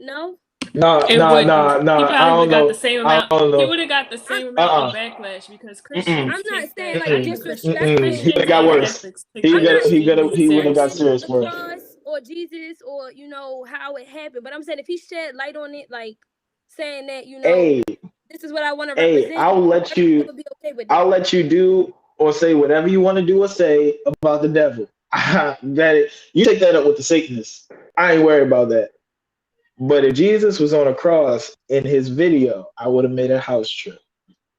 no. No, He probably I don't got know. the same amount. He would have got the same amount of backlash because Christians. I'm not saying that, like disrespectful. He would have got worse. He would have got serious worse. Or Jesus, or how it happened. But I'm saying if he shed light on it, like saying that hey, this is what I want to represent. I'll let you. I'll let you do or say whatever you want to do or say about the devil. You take that up with the Satanists. I ain't worried about that. But if Jesus was on a cross in his video, I would have made a house trip.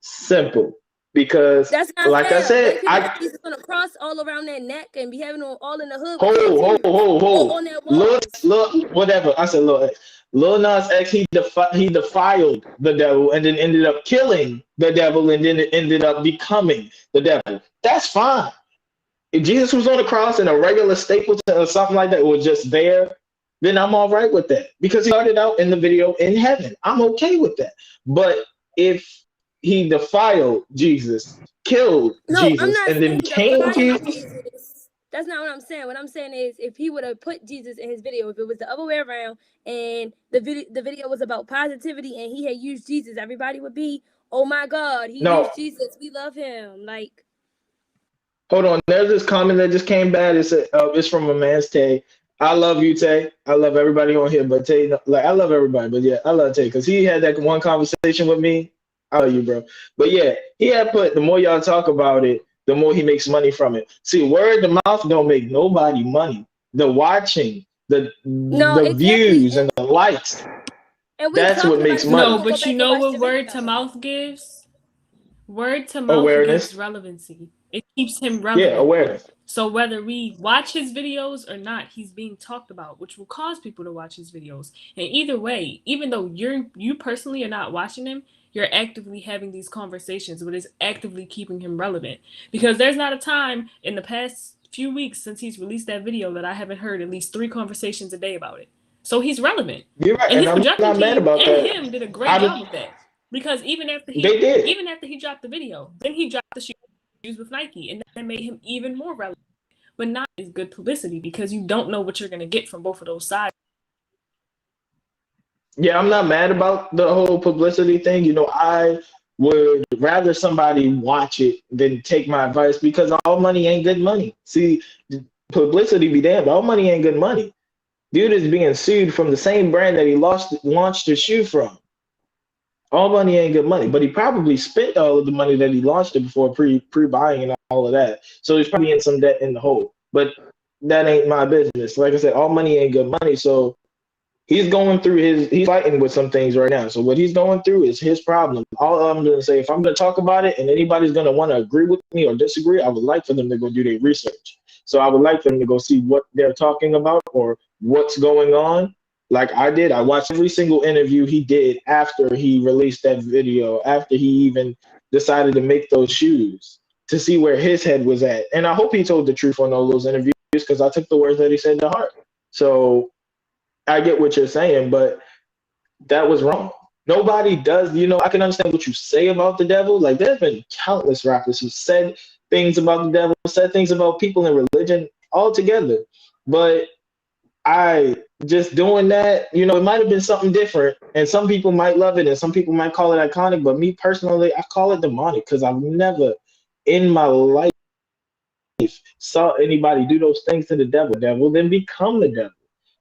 Simple. Because, that's not like fair. I said, Jesus on a cross all around their neck and be having them all in the hood. Hold. On their walls. Look, whatever. I said, look, Lil Nas X, he defiled the devil and then ended up killing the devil and then it ended up becoming the devil. That's fine. If Jesus was on the cross in a regular Stapleton or something like that, was just there, then I'm all right with that because he started out in the video in heaven. I'm okay with that. But if he defiled Jesus, killed Jesus, and then came Jesus, that's not what I'm saying. What I'm saying is if he would have put Jesus in his video, if it was the other way around and the video was about positivity and he had used Jesus, everybody would be, "Oh my God, he used Jesus. We love him." Like, hold on. There's this comment that just came back. It's from a man's Tay. I love you, Tay. I love everybody on here, but Tay, like, I love everybody, but yeah, I love Tay because he had that one conversation with me. I love you, bro. But yeah, he had put the more y'all talk about it, the more he makes money from it. See, word to mouth don't make nobody money. The watching, the views, and the likes. That's what makes money. No, but you know what word to mouth gives? Word to mouth gives relevancy. It keeps him relevant. Yeah, awareness. So whether we watch his videos or not, he's being talked about, which will cause people to watch his videos. And either way, even though you personally are not watching him, you're actively having these conversations, but it's actively keeping him relevant. Because there's not a time in the past few weeks since he's released that video that I haven't heard at least 3 conversations a day about it. So he's relevant. You're right, and his I'm not mad about that. him did a great job with that. Because even after he dropped the video, then he dropped the shoes with Nike, and that made him even more relevant. But not as good publicity because you don't know what you're going to get from both of those sides. Yeah, I'm not mad about the whole publicity thing. I would rather somebody watch it than take my advice because all money ain't good money. See, publicity be damned. All money ain't good money. Dude is being sued from the same brand that he launched the shoe from. All money ain't good money, but he probably spent all of the money that he launched it before pre-buying and all of that. So he's probably in some debt in the hole. But that ain't my business. Like I said, all money ain't good money. So he's fighting with some things right now. So what he's going through is his problem. All I'm going to say, if I'm going to talk about it and anybody's going to want to agree with me or disagree, I would like for them to go do their research. So I would like for them to go see what they're talking about or what's going on. Like I did, I watched every single interview he did after he released that video, after he even decided to make those shoes, to see where his head was at. And I hope he told the truth on all those interviews, because I took the words that he said to heart. So I get what you're saying, but that was wrong. Nobody does, I can understand what you say about the devil. Like there's been countless rappers who said things about the devil, said things about people in religion altogether. But I just doing that, it might have been something different, and some people might love it and some people might call it iconic, but me personally, I call it demonic, because I've never in my life saw anybody do those things to the devil, then become the devil.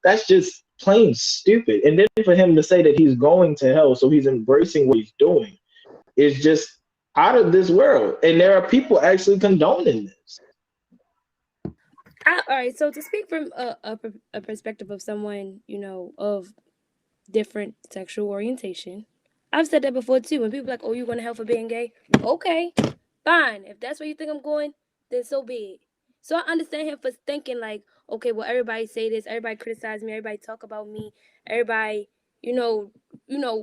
That's just plain stupid. And then for him to say that he's going to hell, so he's embracing what he's doing, is just out of this world. And there are people actually condoning this. All right, so to speak from a perspective of someone, of different sexual orientation, I've said that before too. When people are like, oh, you're going to hell for being gay? Okay, fine. If that's where you think I'm going, then so be it. So I understand him for thinking like, okay, well, everybody say this, everybody criticize me, everybody talk about me, everybody,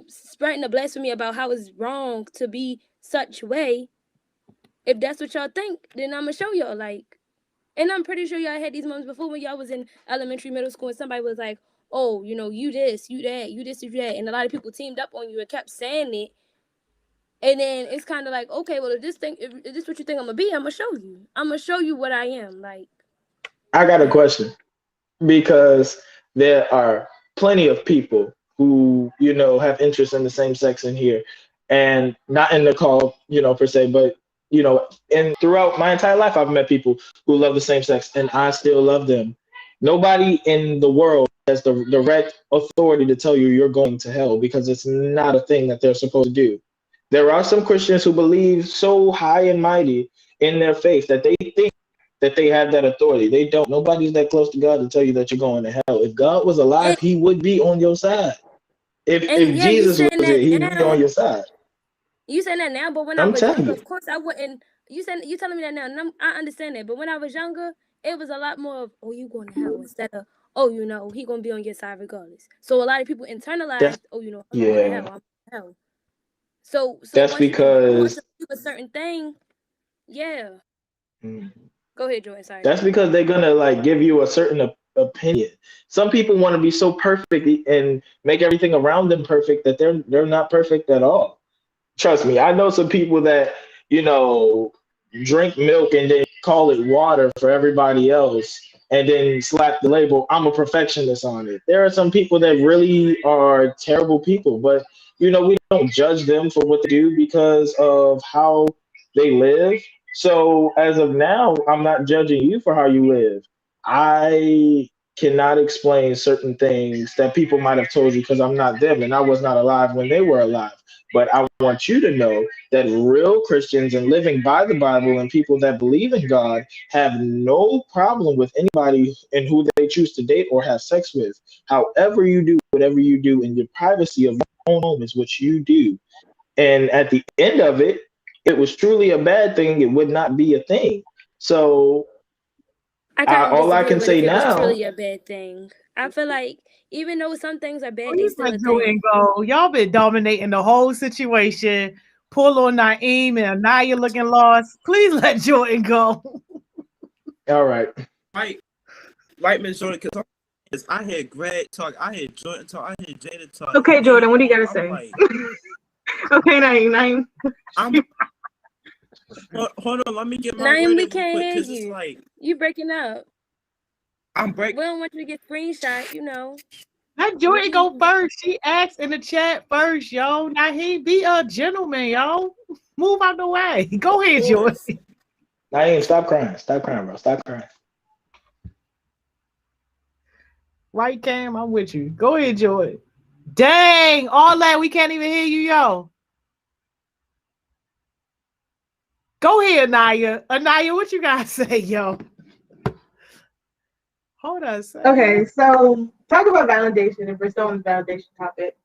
spreading the blasphemy about how it's wrong to be such way. If that's what y'all think, then I'm going to show y'all, like. And I'm pretty sure y'all had these moments before when y'all was in elementary, middle school, and somebody was like, oh, you this, you that, you this, you that. And a lot of people teamed up on you and kept saying it. And then it's kind of like, okay, well, if this what you think I'm going to be, I'm going to show you. I'm going to show you what I am. Like, I got a question, because there are plenty of people who, have interest in the same sex in here, and not in the call, per se, but and throughout my entire life, I've met people who love the same sex, and I still love them. Nobody in the world has the direct authority to tell you you're going to hell, because it's not a thing that they're supposed to do. There are some Christians who believe so high and mighty in their faith that they think that they have that authority. They don't. Nobody's that close to God to tell you that you're going to hell. If God was alive, he would be on your side. If Jesus was there, he'd be on your side. You saying that now, but when I was younger, of course I wouldn't. You telling me that now, and I understand that. But when I was younger, it was a lot more of, oh, you going to hell, instead of, oh, he gonna be on your side regardless. So a lot of people internalized, I'm going to hell, I'm going to hell. So that's because you do a certain thing, yeah. Go ahead, Jordan. Sorry. That's because they're gonna give you a certain opinion. Some people want to be so perfect and make everything around them perfect that they're not perfect at all. Trust me, I know some people that, drink milk and then call it water for everybody else and then slap the label, I'm a perfectionist, on it. There are some people that really are terrible people, but, we don't judge them for what they do because of how they live. So as of now, I'm not judging you for how you live. I cannot explain certain things that people might have told you because I'm not them and I was not alive when they were alive. But I want you to know that real Christians and living by the Bible and people that believe in God have no problem with anybody and who they choose to date or have sex with. However you do, whatever you do in your privacy of your own home is what you do. And at the end of it, it was truly a bad thing, it would not be a thing. So all I can say now, it's truly a bad thing. I feel like even though some things are bad, they Please still let a Jordan thing. go. Y'all been dominating the whole situation. Pull on Naeem and Anaya looking lost. Please let Jordan go. All right. Right, Miss Jordan, because I heard Greg talk, I heard Jordan talk, I heard Jada talk. Okay, Jordan, what do you gotta say? Like, okay, Naeem. Hold on, let me get my Naeem, word we in can't quick, hear you. it's like, You breaking up. I'm breaking. We don't want you to get screenshot, Let Jordan go first. She asked in the chat first, yo. Now he be a gentleman, yo. Move out the way. Go ahead, Jordan. Naeem, stop crying. Stop crying, bro. Stop crying. Right, Cam? I'm with you. Go ahead, Joy. Dang, all that we can't even hear you, yo. Go ahead, Anaya. Anaya, what you gotta say, yo? Hold on a second. Okay, so talk about validation if we're still on the validation topic.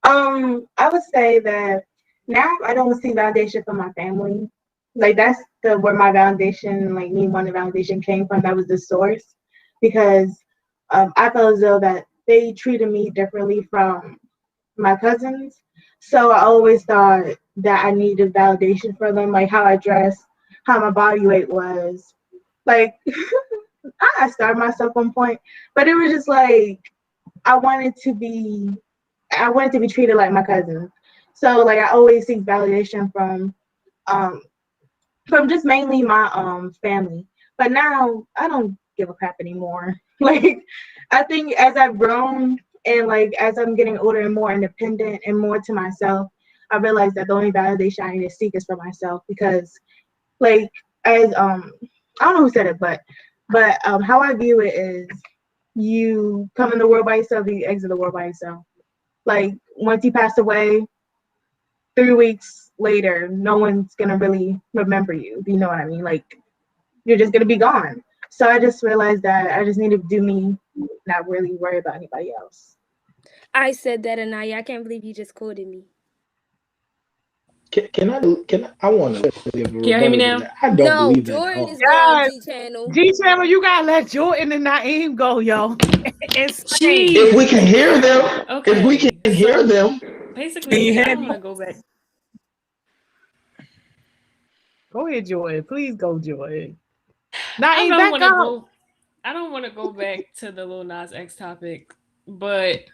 I would say that now I don't see validation from my family. Like that's where my validation, like me wanting validation came from. That was the source because I felt as though that they treated me differently from my cousins. So I always thought that I needed validation from them, like how I dressed, how my body weight was. Like I started myself on point, but it was just like I wanted to be treated like my cousins. So like I always seek validation from just mainly my family. But now I don't give a crap anymore. Like I think as I've grown and like as I'm getting older and more independent and more to myself, I realized that the only validation I need to seek is for myself because like as I don't know who said it, but how I view it is you come in the world by yourself, you exit the world by yourself. Like once you pass away, 3 weeks later, no one's gonna really remember you. You know what I mean? Like you're just gonna be gone. So I just realized that I just need to do me, not really worry about anybody else. I said that, Anaya. I can't believe you just quoted me. Can I want to give a Can you hear me now? I don't No, believe that at Jordan all. is going G channel. G channel, you gotta let Jordan and Naeem go, yo. If we can hear them, Okay. if we can hear them, Basically, I don't want to go back. Go ahead, Jordan. Please go, Jordan. I Naeem, don't back up. want to go back to the Lil Nas X topic, but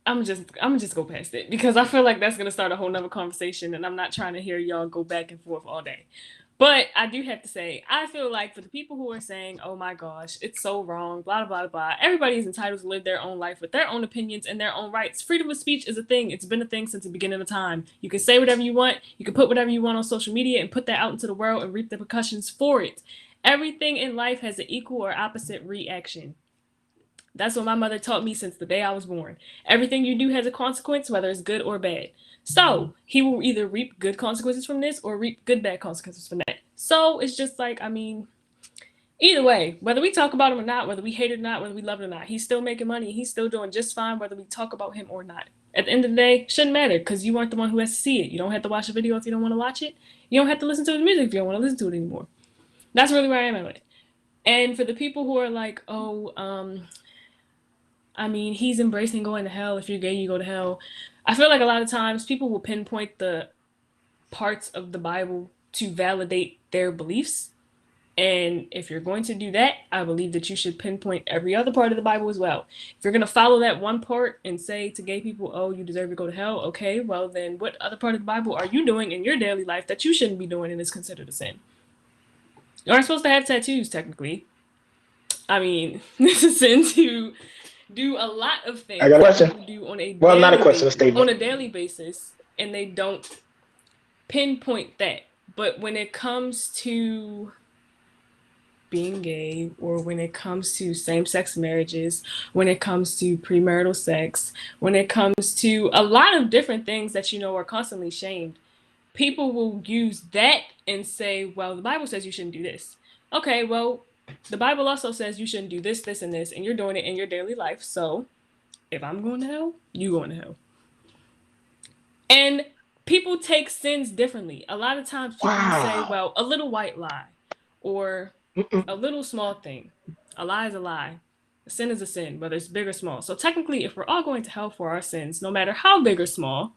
I'm just go past it because I feel like that's gonna start a whole nother conversation, and I'm not trying to hear y'all go back and forth all day. But I do have to say, I feel like for the people who are saying, "Oh my gosh, it's so wrong," blah blah blah, everybody is entitled to live their own life with their own opinions and their own rights. Freedom of speech is a thing. It's been a thing since the beginning of time. You can say whatever you want. You can put whatever you want on social media and put that out into the world and reap the repercussions for it. Everything in life has an equal or opposite reaction. That's what my mother taught me since the day I was born. Everything you do has a consequence, whether it's good or bad. So he will either reap good consequences from this or reap good bad consequences from that. So it's just like, I mean, either way, whether we talk about him or not, whether we hate it or not, whether we love it or not, he's still making money. He's still doing just fine, whether we talk about him or not. At the end of the day, shouldn't matter because you aren't the one who has to see it. You don't have to watch the video if you don't want to watch it. You don't have to listen to the music if you don't want to listen to it anymore. That's really where I am at it. And for the people who are like, oh, I mean, he's embracing going to hell. If you're gay, you go to hell. I feel like a lot of times people will pinpoint the parts of the Bible to validate their beliefs. And if you're going to do that, I believe that you should pinpoint every other part of the Bible as well. If you're going to follow that one part and say to gay people, oh, you deserve to go to hell, okay, well then what other part of the Bible are you doing in your daily life that you shouldn't be doing and is considered a sin? You aren't supposed to have tattoos, technically. I mean, it's a sin to do a lot of things. I got a question. Do on a well, not a question, a statement. On a daily basis, and they don't pinpoint that. But when it comes to being gay, or when it comes to same-sex marriages, when it comes to premarital sex, when it comes to a lot of different things that you know are constantly shamed, people will use that and say, well, the Bible says you shouldn't do this. Okay, well, the Bible also says you shouldn't do this, this, and this, and you're doing it in your daily life. So if I'm going to hell, you going to hell. And people take sins differently. A lot of times people say, well, a little white lie or a little small thing. A lie is a lie. A sin is a sin, whether it's big or small. So technically, if we're all going to hell for our sins, no matter how big or small,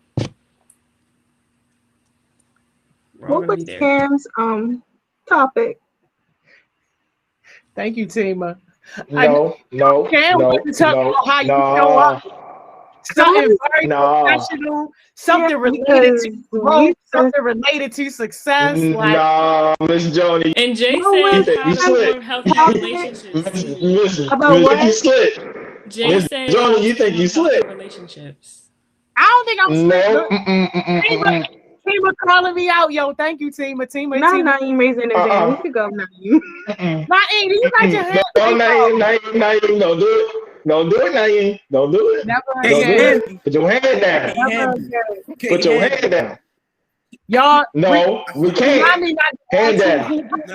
we're all what going was to be there. Cam's topic? Thank you, Tima. No. Cam wants to talk about how you show up. Something very professional, something related to growth, something related to success. No, Miss Joni. And Jay said how to form healthy relationships. Miss, you slip. Jay said Joni, you think you slip? Relationships. I don't think I'm slipping. Tima calling me out, yo. Thank you, Tima. Not Naeem raising his hand. We should go, Naeem. Naeem, you got your hand. No, Naeem, don't do it. Don't do it, Naeem. Don't do it. Never Don't do again. it. Put your hand down. Never again. Put your hand down. Y'all, No, we can't. Hand down. Put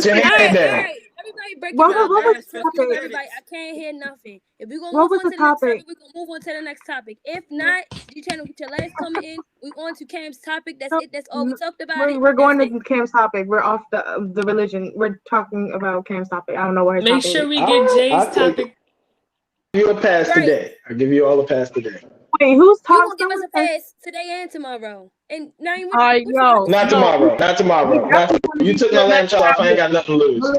your hand down. Everybody break What it down. was the Everybody, topic? everybody, I can't hear nothing. If we're gonna What move was on the to the next topic? topic, we're gonna move on to the next topic. If not, G-Channel, get your letters coming in. We on to Cam's topic. That's it. That's all we talked about. We're going to Cam's topic. We're off the religion. We're talking about Cam's topic. I don't know where his Make topic sure is. we get Jay's topic. I'll give you a pass today. I'll give you all a pass today. Wait, who's You talking? gonna give us a pass today and tomorrow? And now you Not tomorrow. Not tomorrow. You took my lamb chop off. I ain't got nothing to lose.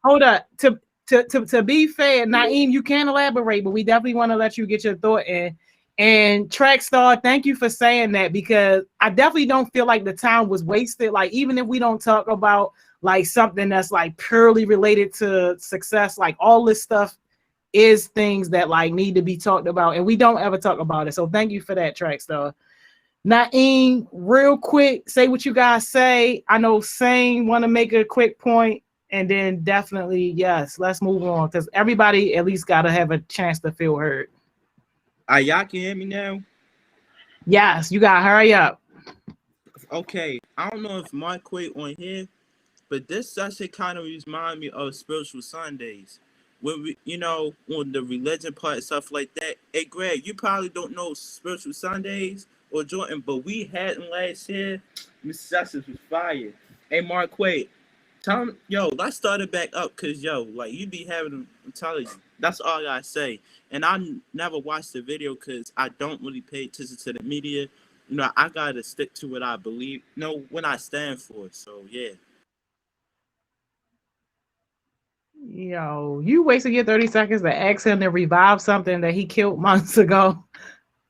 Hold up. To be fair, Naeem, you can elaborate, but we definitely want to let you get your thought in. And Trackstar, thank you for saying that, because I definitely don't feel like the time was wasted. Like, even if we don't talk about like something that's like purely related to success, like all this stuff is things that like need to be talked about, and we don't ever talk about it. So thank you for that, Trackstar. Naeem, real quick, say what you guys say. I know Sane want to make a quick point. And then definitely, yes, let's move on, because everybody at least got to have a chance to feel heard. Y'all can hear me now? Yes, you got to hurry up. Okay, I don't know if Marquay on here, but this session kind of reminds me of Spiritual Sundays. When we, on the religion part and stuff like that. Hey, Greg, you probably don't know Spiritual Sundays or Jordan, but we had them last year. Miss Sessions was fire. Hey, Marquay. Tell him, let's start it back up, because, like, you be having them, I'm telling you. That's all I gotta say. And I never watched the video because I don't really pay attention to the media. I gotta stick to what I believe, what I stand for. So, yeah. Yo, you wasted your 30 seconds to ask him to revive something that he killed months ago.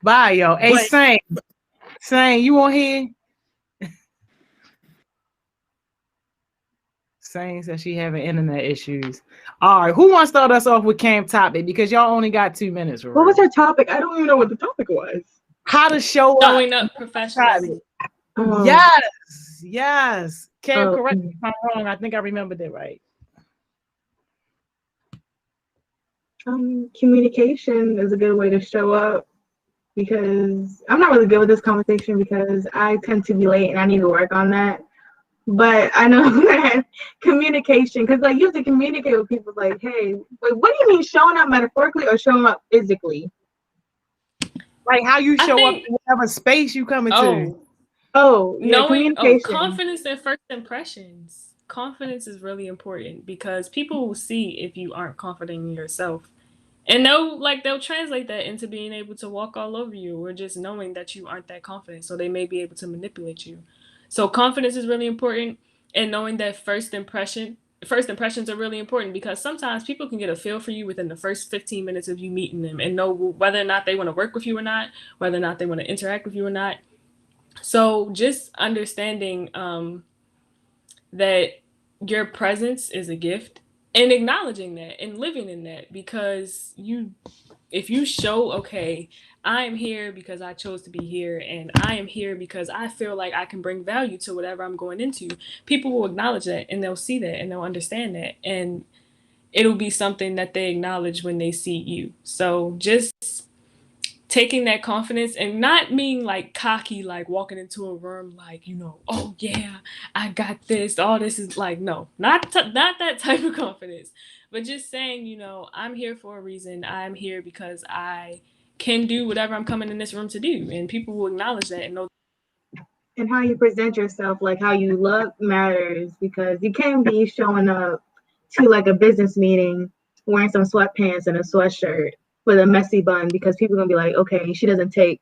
Bye, yo. Hey, Sane, you on here? Sane says she having internet issues. All right, who wants to start us off with Cam topic? Because y'all only got 2 minutes. What was her topic? I don't even know what the topic was. How to show Showing up professionally. Yes. Cam, correct me if I'm wrong. I think I remembered it right. Communication is a good way to show up, because I'm not really good with this conversation because I tend to be late and I need to work on that. But I know that communication, because like you have to communicate with people like, hey, what do you mean showing up metaphorically or showing up physically? Like how you show up in whatever space you come into. Confidence and first impressions. Confidence is really important, because people will see if you aren't confident in yourself. And they'll translate that into being able to walk all over you, or just knowing that you aren't that confident. So they may be able to manipulate you. So confidence is really important, and knowing that first impressions are really important, because sometimes people can get a feel for you within the first 15 minutes of you meeting them and know whether or not they want to work with you or not, whether or not they want to interact with you or not. So just understanding that your presence is a gift, and acknowledging that and living in that, because if you show, okay, I am here because I chose to be here, and I am here because I feel like I can bring value to whatever I'm going into, people will acknowledge that, and they'll see that, and they'll understand that, and it'll be something that they acknowledge when they see you. So just taking that confidence, and not being like cocky, like walking into a room like, oh yeah, I got this, all this is like, no, not that type of confidence, but just saying, I'm here for a reason. I'm here because I can do whatever I'm coming in this room to do, and people will acknowledge that and know. And how you present yourself, like how you look matters, because you can't be showing up to like a business meeting wearing some sweatpants and a sweatshirt with a messy bun, because people are gonna be like, okay, he doesn't take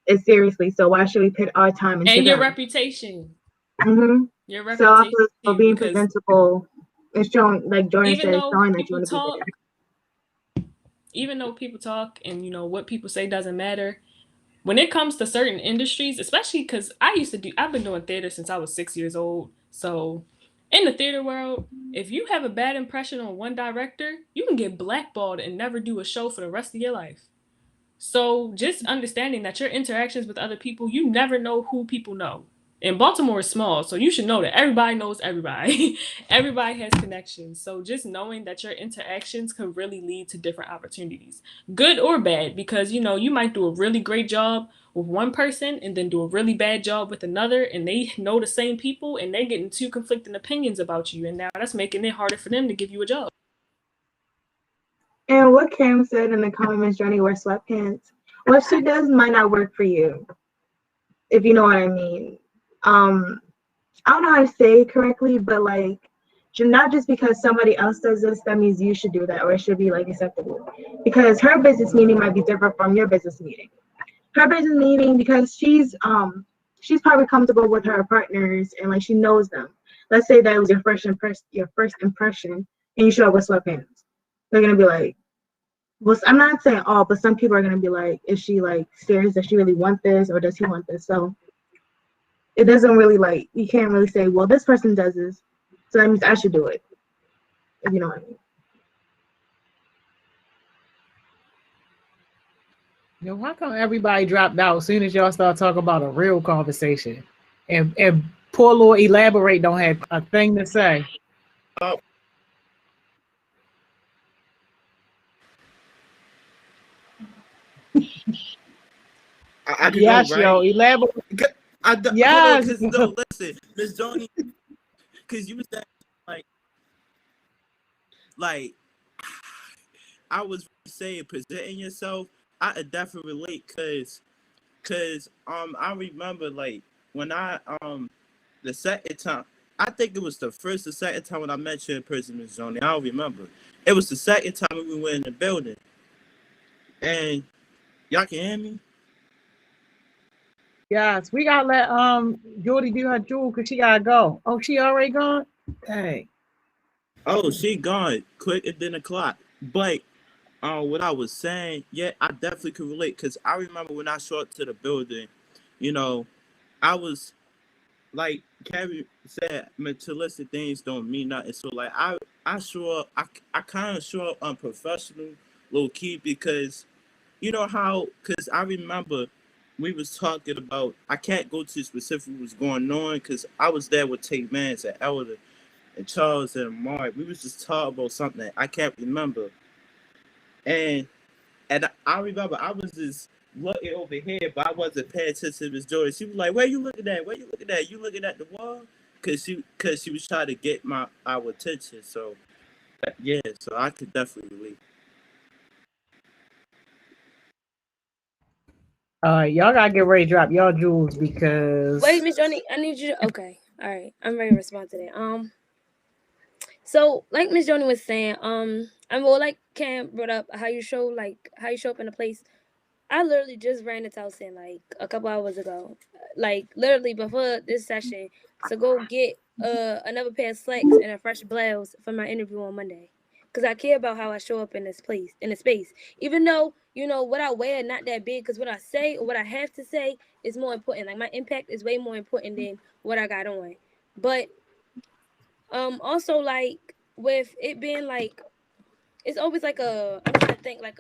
it seriously, so why should we put our time into your reputation? Mm-hmm. Your reputation. So being presentable and showing, like Jordan said, showing that you want to be there. Even though people talk and what people say doesn't matter, when it comes to certain industries, especially because I've been doing theater since I was 6 years old, so. In the theater world, if you have a bad impression on one director, you can get blackballed and never do a show for the rest of your life. So just understanding that your interactions with other people, you never know who people know. And Baltimore is small, so you should know that everybody knows everybody. Everybody has connections. So just knowing that your interactions could really lead to different opportunities, good or bad, because you might do a really great job with one person and then do a really bad job with another, and they know the same people and they're getting two conflicting opinions about you, and now that's making it harder for them to give you a job. And what Cam said in the comment, Miss Johnny wears sweatpants. What she does might not work for you, if you know what I mean. I don't know how to say it correctly, but like, not just because somebody else does this, that means you should do that, or it should be like acceptable. Because her business meeting might be different from your business meeting. Her business meeting, because she's probably comfortable with her partners and like she knows them. Let's say that it was your first impression, and you show up with sweatpants. They're gonna be like, well, I'm not saying all, but some people are gonna be like, is she like serious? Does she really want this, or does he want this? So it doesn't really like, you can't really say, well, this person does this, so that means I should do it. If you know what I mean. Yo, how come everybody dropped out as soon as y'all start talking about a real conversation? And poor Lord Elaborate don't have a thing to say. I can Yes, go, right? yo, Elaborate. Yes. Because no, listen, Miss Johnny, because you was that like I was saying, presenting yourself. I definitely relate, cause I remember like when I the second time, I think it was the first or second time when I met you in person, Miss Johnny. I don't remember. It was the second time we were in the building, and y'all can hear me. Yes, we gotta let Jordy do her jewel because she gotta go. Oh, she already gone? Dang. Oh, she gone quicker than the clock. But what I was saying, yeah, I definitely could relate, because I remember when I showed up to the building, I was like Carrie said, materialistic things don't mean nothing. So like I show up, I kind of show up unprofessional, low key, because you know how, because I remember we was talking about, I can't go to specific what was going on because I was there with Tate Mans and Elder and Charles and Mark. We was just talking about something I can't remember. And I remember I was just looking over here, but I wasn't paying attention to Miss Joy. She was like, "Where you looking at? Where you looking at? You looking at the wall?" Cause she was trying to get our attention. So yeah, so I could definitely relate. Y'all gotta get ready to drop y'all jewels because Wait, Miss Johnny, I need you to. Okay, all right, I'm ready to respond to that. So like Miss Johnny was saying, and well, like Cam brought up how you show up in a place. I literally just ran to Towson like a couple hours ago, like literally before this session, to go get another pair of slacks and a fresh blouse for my interview on Monday, because I care about how I show up in this space, even though what I wear not that big, because what I say or what I have to say is more important. Like my impact is way more important than what I got on. But also like with it being like, it's always like I'm trying to think like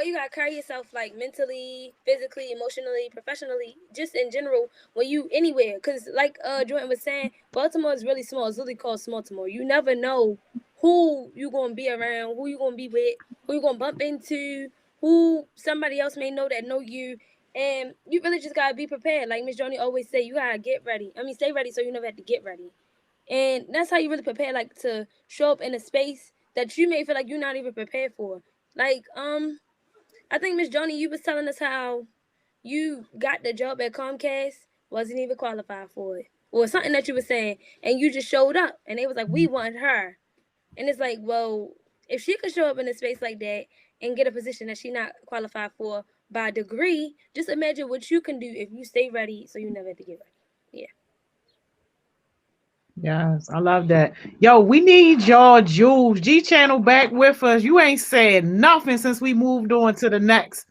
you gotta carry yourself like mentally, physically, emotionally, professionally, just in general when you anywhere. Cause like Jordan was saying, Baltimore is really small. It's literally called Smalltimore. You never know who you gonna be around, who you gonna be with, who you gonna bump into, who somebody else may know that know you. And you really just gotta be prepared. Like Miss Joni always say, you gotta get ready. I mean, stay ready so you never have to get ready. And that's how you really prepare, like to show up in a space that you may feel like you're not even prepared for. Like, I think Miss Joni, you was telling us how you got the job at Comcast, wasn't even qualified for it, or something that you were saying, and you just showed up, and they was like, we want her, and it's like, well, if she could show up in a space like that and get a position that she not qualified for by degree, just imagine what you can do if you stay ready, so you never have to get ready. Yeah. Yes, I love that. Yo, we need y'all jewels. G Channel back with us. You ain't said nothing since we moved on to the next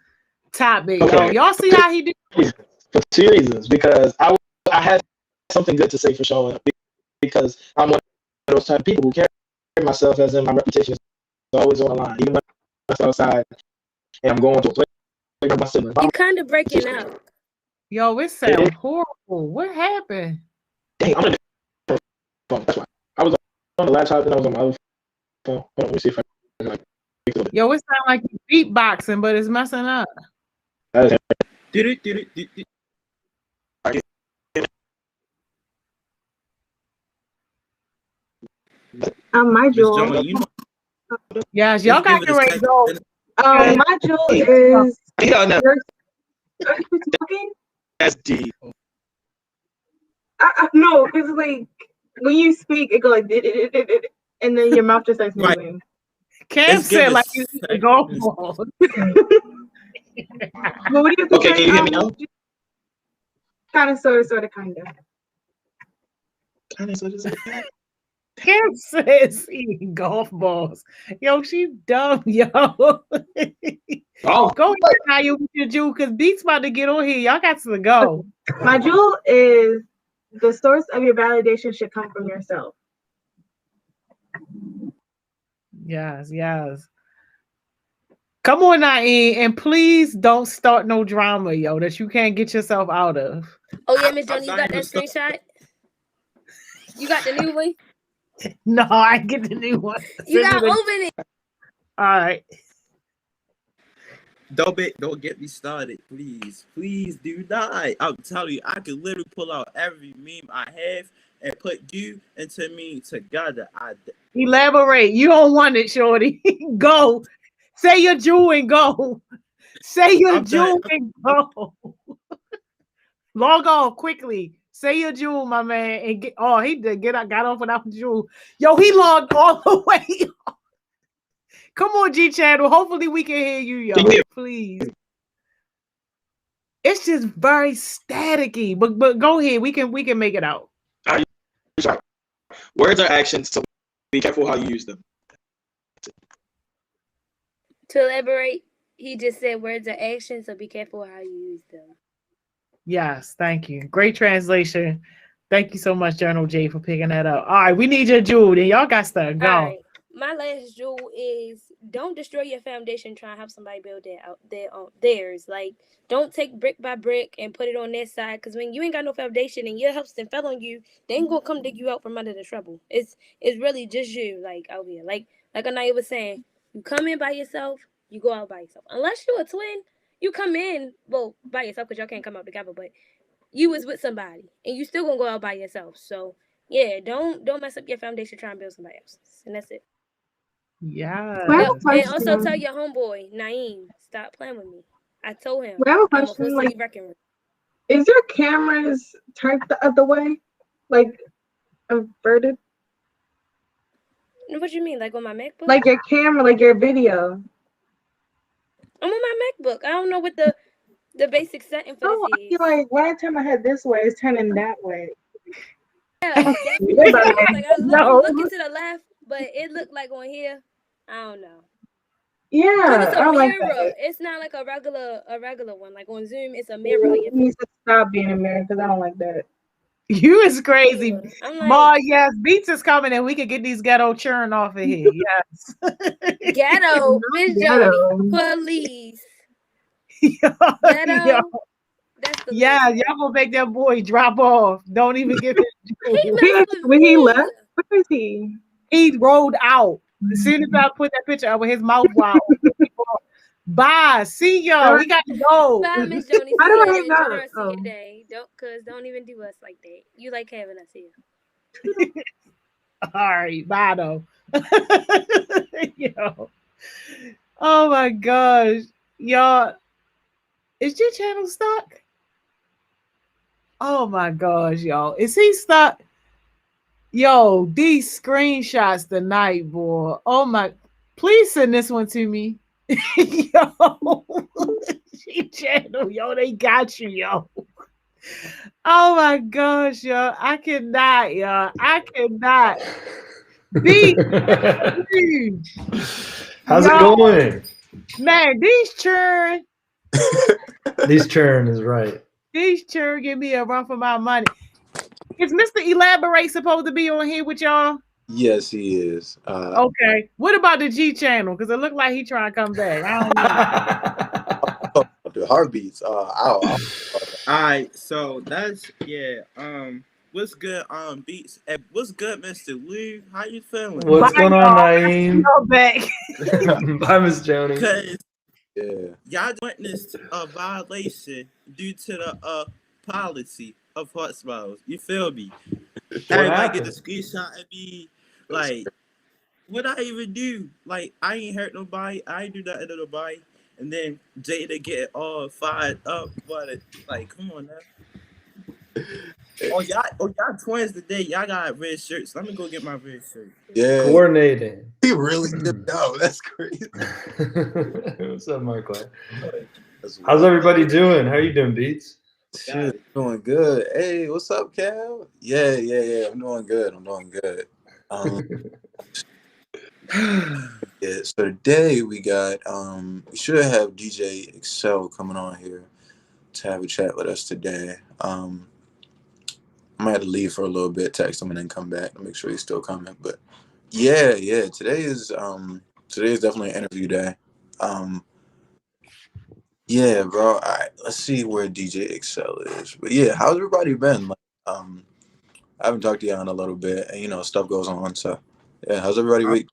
topic. Okay. Y'all see how he did? For 2 reasons. Because I had something good to say for showing up. Because I'm one of those type of people who carry myself as in my reputation is always on the line. Even when I'm outside and I'm going to a place my siblings. You kind of breaking up. Yo, it sounds horrible. What happened? Dang, I'm on the phone. That's why. I was on the laptop and I was on my other phone. Hold on, let me see if I can like fix it. Yo, it sounds like you beatboxing, but it's messing up. That is Did it. My Miss jewel. Joan, you know, Yes, y'all just give got it to a ready to second. go. My jewel is. yeah, no, Are you talking? that's G. No, because like when you speak, it goes like, and then your mouth just starts Right. moving. Cam Let's give said it like a you second. golf ball. But what do you have to Okay, say? can you hear me now? Kind of, sort of, kind of. Kind of, so just Cam says eating golf balls. Yo, she dumb, yo. oh, Go ahead now, you with your Jew, because Beats about to get on here. Y'all got to go. My jewel is the source of your validation should come from yourself. Yes. Come on, Naeem, and please don't start no drama, yo, that you can't get yourself out of. Oh yeah, Miss Johnny, you I'm got not that screenshot? You got the new one? No, I get the new one. You Send got me to the- open it. All right. Don't get me started, please. Please do not. I'm telling you, I could literally pull out every meme I have and put you into me together. Elaborate. You don't want it, shorty. Go. Say your Jew and go. Say your I'm Jew done. and go. Log off quickly. Say your Jew, my man, and get. Oh, he did got off without the Jew. Yo, he logged all the way. Come on, G Channel. Hopefully we can hear you, yo. Please. It's just very staticky, but go ahead. We can make it out. words are actions, so be careful how you use them. To elaborate, he just said words are actions, so be careful how you use them. Yes, thank you. Great translation. Thank you so much, Journal J, for picking that up. All right, we need your jewel. Then y'all got to go. All right. My last jewel is don't destroy your foundation trying to help somebody build theirs. Like, don't take brick by brick and put it on their side, because when you ain't got no foundation and your helps then fell on you, they ain't gonna come dig you out from under the trouble. It's really just you, like, out here. Like Anaya was saying, you come in by yourself, you go out by yourself. Unless you're a twin, you come in by yourself because y'all can't come out together, but you was with somebody and you still gonna go out by yourself. So yeah, don't mess up your foundation trying to build somebody else's. And that's it. Yeah. And also tell your homeboy, Naeem, stop playing with me. I told him I have a I'm a question. pussy wrecking. Is your cameras turned the other way? Like inverted? What you mean? Like on my MacBook? Like your camera, like your video. I'm on my MacBook. I don't know what the basic setting for Oh, this I is. feel like when I turn my head this way, it's turning that way. Yeah, that's like I'm looking to the left, but it looked like on here. I don't know. Yeah, It's I a don't like mirror. that. It's not like a regular one. Like on Zoom, it's a mirror. It needs to stop being a mirror because I don't like that. You is crazy. I'm Ma, like, yes, Beats is coming and we can get these ghetto churn off of here. Yes. ghetto, Miss Jody, police. Ghetto. That's the yeah, y'all gonna make that boy drop off. Don't even give it. When he left, where is he? He rolled out. As soon as I put that picture up with his mouth wide. Bye. See y'all. We got to go. Bye, Miss Joni. How do I hang Enjoy up? the rest of your day. Don't even do us like that. You like having us here. All right. Bye though. Yo. Oh my gosh. Y'all. Is your channel stuck? Oh my gosh, y'all. Is he stuck? Yo, these screenshots tonight, boy. Oh my. Please send this one to me. Yo. Channel, yo, they got you, yo. Oh my gosh, yo. I cannot, yo. I cannot. How's it going? Man, these churn. These churn is right. These churn give me a run for my money. Is Mr. Elaborate supposed to be on here with y'all? Yes, he is. Okay. What about the G channel? Because it looked like he trying to come back. I don't know. the heartbeats. All right, so that's what's good, Beats? What's good, Mr. Lou? How you feeling? What's Bye, going on, y'all. Naeem? Go back. Bye, Miss Joni. Cause Yeah. y'all witnessed a violation due to the policy of hospitals. You feel me? Everybody get the screenshot and be like, what I even do? Like, I ain't hurt nobody. I ain't do nothing to nobody. And then Jada get all fired up, but like, come on now. Oh y'all twins today. Y'all got red shirts. Let me go get my red shirt. Yeah. Coordinating. He really did know. That's crazy. What's up, Marquette? How's everybody doing? How you doing, Beats? Shit, doing good. Hey, what's up, Cal? Yeah. I'm doing good. Yeah, so today we got we should have DJ Excel coming on here to have a chat with us today. I might have to leave for a little bit, text him, and then come back and make sure he's still coming. But yeah, today is definitely an interview day. Yeah, bro. All right, let's see where DJ Excel is. But yeah, how's everybody been? Like, I haven't talked to y'all in a little bit, and stuff goes on. So yeah, how's everybody week?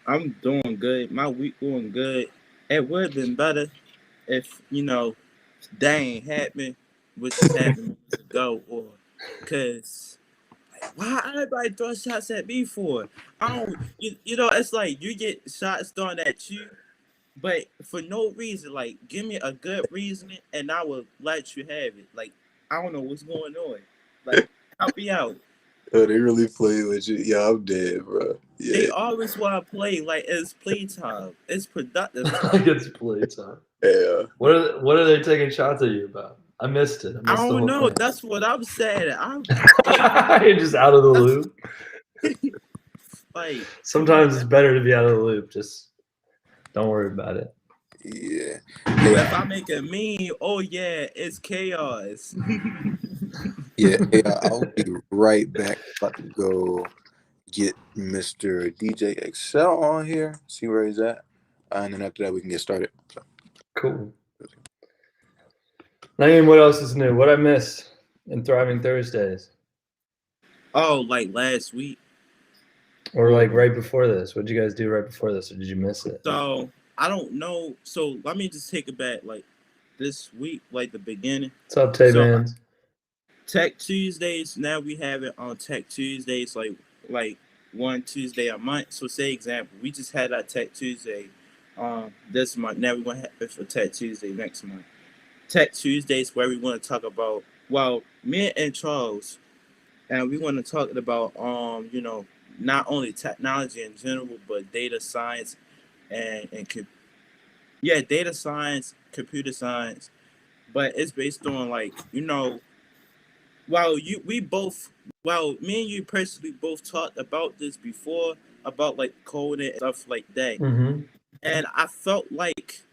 I'm doing good. My week going good. It would have been better if that ain't happened, which is happening to go, or because why everybody throw shots at me for? I don't. It's like you get shots thrown at you, but for no reason. Like, give me a good reasoning, and I will let you have it. Like, I don't know what's going on. Like, help me out. Oh, they really play with you. Yeah, I'm dead, bro. Yeah. They always want to play like it's playtime. It's productive. Like it's playtime. Yeah. What are they taking shots at you about? I missed it. I don't know. That's what I'm saying. You're just out of the loop. Like, sometimes it's better to be out of the loop. Just don't worry about it. Yeah. If I make a meme, oh yeah, it's chaos. Yeah, I'll be right back. About to go get Mr. DJ Excel on here, see where he's at, and then after that we can get started. So. Cool. Naeem, what else is new? What I missed in Thriving Thursdays? Oh, like last week? Or like right before this? What did you guys do right before this, or did you miss it? So, I don't know. So, let me just take it back. Like, this week, like the beginning. What's up, Tay-Bands? Tech Tuesdays, now we have it on Tech Tuesdays, like one Tuesday a month. So, say example, we just had our Tech Tuesday this month. Now we're going to have it for Tech Tuesday next month. Tech Tuesdays, where we want to talk about, me and Charles, and we want to talk about, not only technology in general, but data science and data science, computer science. But it's based on me and you personally both talked about this before, about like coding and stuff like that. Mm-hmm. And I felt like,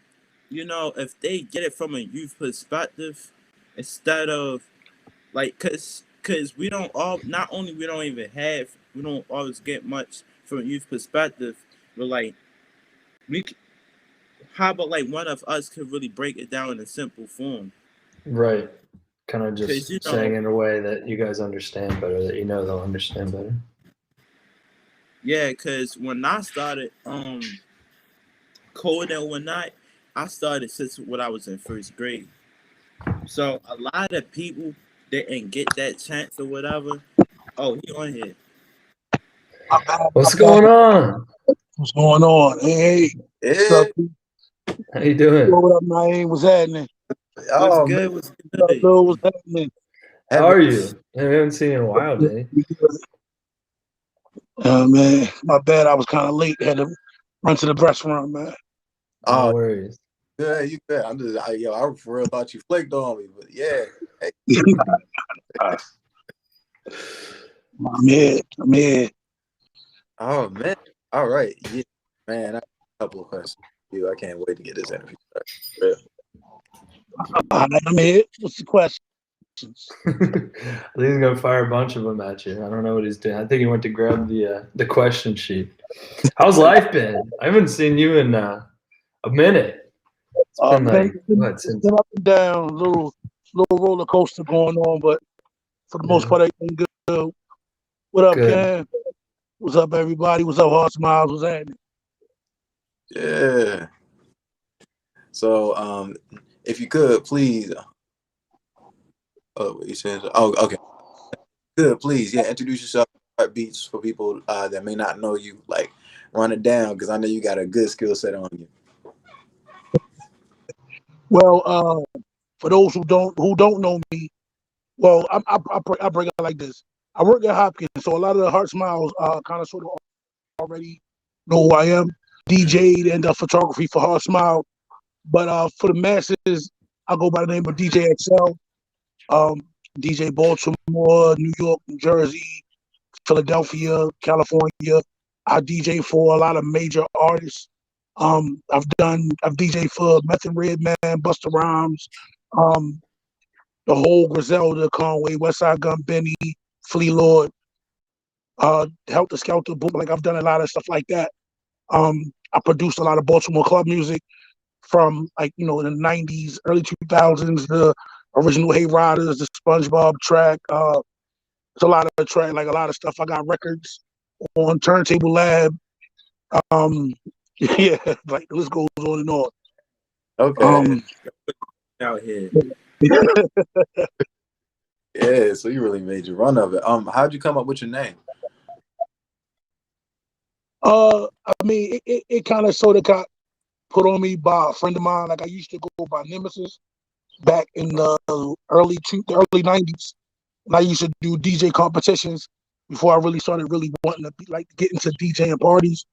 if they get it from a youth perspective, instead of like, cause we don't always get much from a youth perspective, but like, how about like one of us could really break it down in a simple form? Right. Kind of just saying in a way that you guys understand better, that they'll understand better. Yeah, because when I started coding and whatnot, I started since when I was in first grade. So a lot of people didn't get that chance or whatever. Oh, he on here. What's going on? What's going on? Hey. What's up? How you doing? What up, Naeem? What's happening? What's good? What's good? What's happening? How are you? I haven't seen you in a while, Dave. Man, my bad. I was kind of late. Had to run to the restaurant, man. No worries. Yeah, you good. I for real thought you flaked on me, but yeah. Hey. I'm here. Oh, man. All right. Yeah, man, I have a couple of questions for you. I can't wait to get this interview started. I'm here. What's the question? I think he's gonna fire a bunch of them at you. I don't know what he's doing. I think he went to grab the question sheet. How's life been? I haven't seen you in a minute. been like It's been up and down, little roller coaster going on, but for the most part, everything good. What up, Ken? What's up, everybody? What's up, Hard Smiles? What's happening? Yeah. So, if you could please, what you saying? Oh, okay. Good, please, introduce yourself. Heartbeats for people that may not know you. Like, run it down because I know you got a good skill set on you. Well, for those who don't know me, well, I break it like this. I work at Hopkins, so a lot of the Heart Smiles kind of sort of already know who I am. DJ'd and photography for Heart Smile, but for the masses, I go by the name of DJ XL. DJ Baltimore, New York, New Jersey, Philadelphia, California. I DJ for a lot of major artists. I've DJed for Method Redman, Busta Rhymes, the whole Griselda, Conway, Westside Gun, Benny, Flea Lord, Helter Skelter, Boom. Like I've done a lot of stuff like that. I produced a lot of Baltimore club music from in the 90s, early 2000s, the original Hay Riders, the SpongeBob track. It's a lot of track, like a lot of stuff. I got records on Turntable Lab. Yeah, like the list goes on and on. Okay. Out here. Yeah, so you really made your run of it. How'd you come up with your name? I mean, it kind of sort of got put on me by a friend of mine. Like I used to go by Nemesis back in the early 90s. And I used to do DJ competitions before I really started really wanting to get into DJing parties.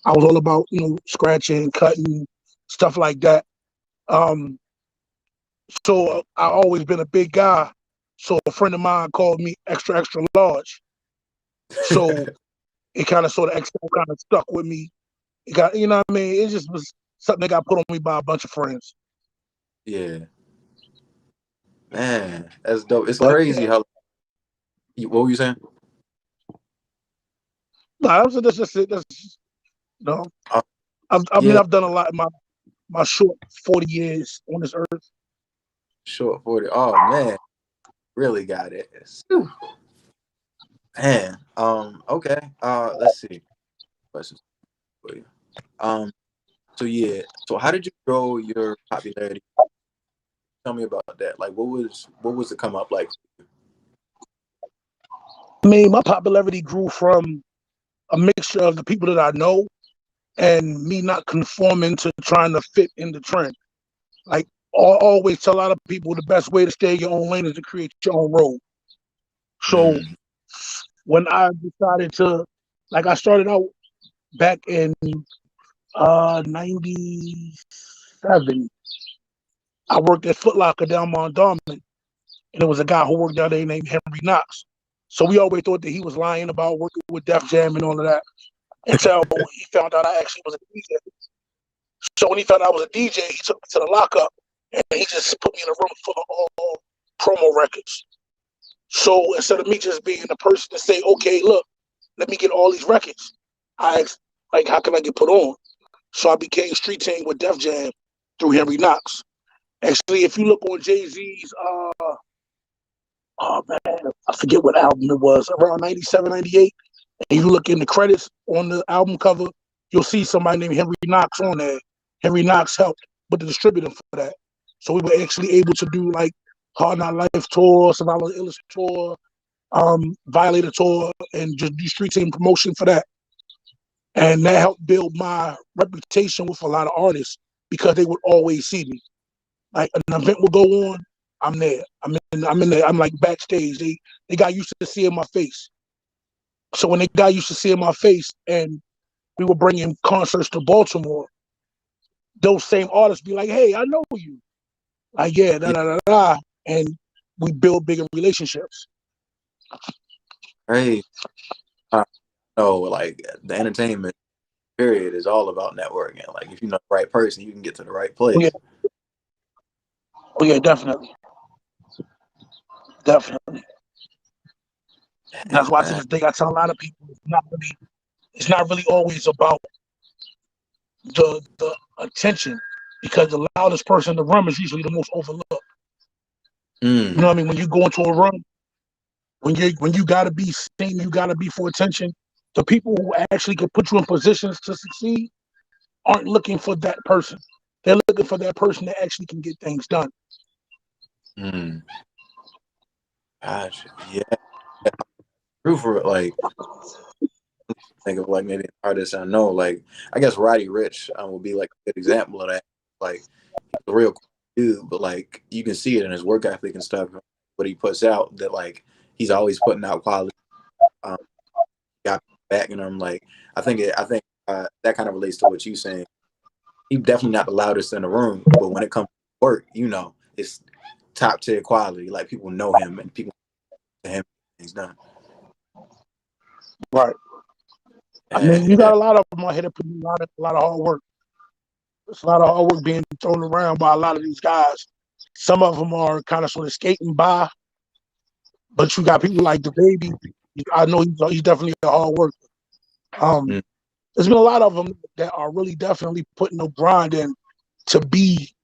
I was all about, scratching, cutting, stuff like that. So I always been a big guy. So a friend of mine called me extra, extra large. So it kind of sort of kind of stuck with me. It got, you know what I mean? It just was something that got put on me by a bunch of friends. Yeah. Man, that's dope. It's crazy how. What were you saying? No, that's just it. I've done a lot in my short 40 years on this earth. Short 40. Oh man, really got it. Man. Okay. Let's see. Questions for you. So how did you grow your popularity? Tell me about that. Like, what was the come up like? I mean, my popularity grew from a mixture of the people that I know and me not conforming to trying to fit in the trend. Like, I always tell a lot of people the best way to stay in your own lane is to create your own road. So when I decided to, I started out back in 97. I worked at Foot Locker down Mondawmin, and there was a guy who worked down there named Henry Knox. So we always thought that he was lying about working with Def Jam and all of that, until he found out I actually was a DJ. So when he found out I was a DJ, he took me to the lockup, and he just put me in a room full of all promo records. So instead of me just being the person to say, okay, look, let me get all these records, I asked, how can I get put on? So I became Street Team with Def Jam through Henry Knox. Actually, if you look on Jay-Z's, oh man, I forget what album it was, around 97, 98, and you look in the credits on the album cover, you'll see somebody named Henry Knox on there. Henry Knox helped with the distributor for that. So we were actually able to do Hard Knock Life tour, Survival of the Illest tour, Violator tour, and just do Street Team promotion for that. And that helped build my reputation with a lot of artists because they would always see me. Like an event would go on, I'm there. I'm in there. I'm backstage. They got used to seeing my face. So when they got used to seeing my face, and we were bringing concerts to Baltimore, those same artists be like, "Hey, I know you." Yeah, and we build bigger relationships. Hey, the entertainment period is all about networking. Like, if you know the right person, you can get to the right place. Oh yeah, definitely. Definitely. That's why to this day I tell a lot of people it's not really always about the attention. because the loudest person in the room is usually the most overlooked. You know what I mean? When you go into a room, when you gotta be seen, you gotta be for attention. The people who actually can put you in positions to succeed aren't looking for that person. They're looking for that person that actually can get things done. Gosh, yeah. True for like. Think of like maybe an artist I know, like I guess Roddy Ricch would be like a good example of that. Like he's a real cool dude, but like you can see it in his work ethic and stuff. What he puts out, that like he's always putting out quality. Got back, and I'm like, I think that kind of relates to what you're saying. He's definitely not the loudest in the room, but when it comes to work, it's top tier quality. Like people know him, and people to him things done. Right. I mean, you got a lot of them out here that put a lot of hard work. There's a lot of hard work being thrown around by a lot of these guys. Some of them are kind of sort of skating by, but you got people like DaBaby. I know he's definitely a hard worker. There's been a lot of them that are really definitely putting the grind in to be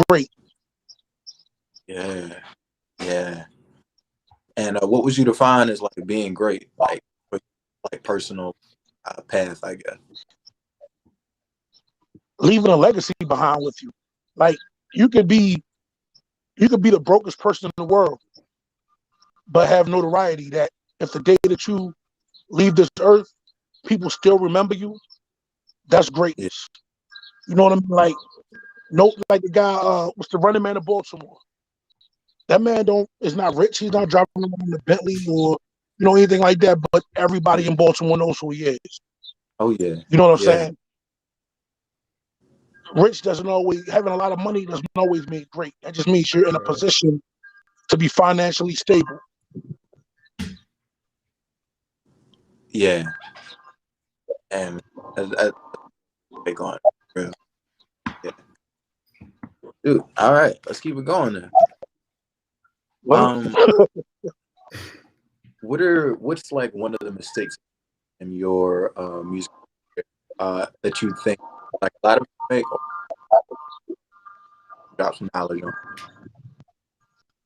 great. Yeah. And what would you define as like being great, like personal path, I guess? Leaving a legacy behind with you. Like you could be the brokest person in the world, but have notoriety that if the day that you leave this earth, people still remember you. That's greatness. You know what I mean? Like the guy, what's the running man of Baltimore? That man is not rich. He's not driving around in a Bentley or anything like that. But everybody in Baltimore knows who he is. Oh yeah. You know what I'm saying? Rich doesn't always, having a lot of money doesn't always mean great. That just means you're in a position to be financially stable. Yeah. And take on real. Yeah. Dude, all right, let's keep it going then. What's like one of the mistakes in your music that you think like a lot of people make, or drop some knowledge on?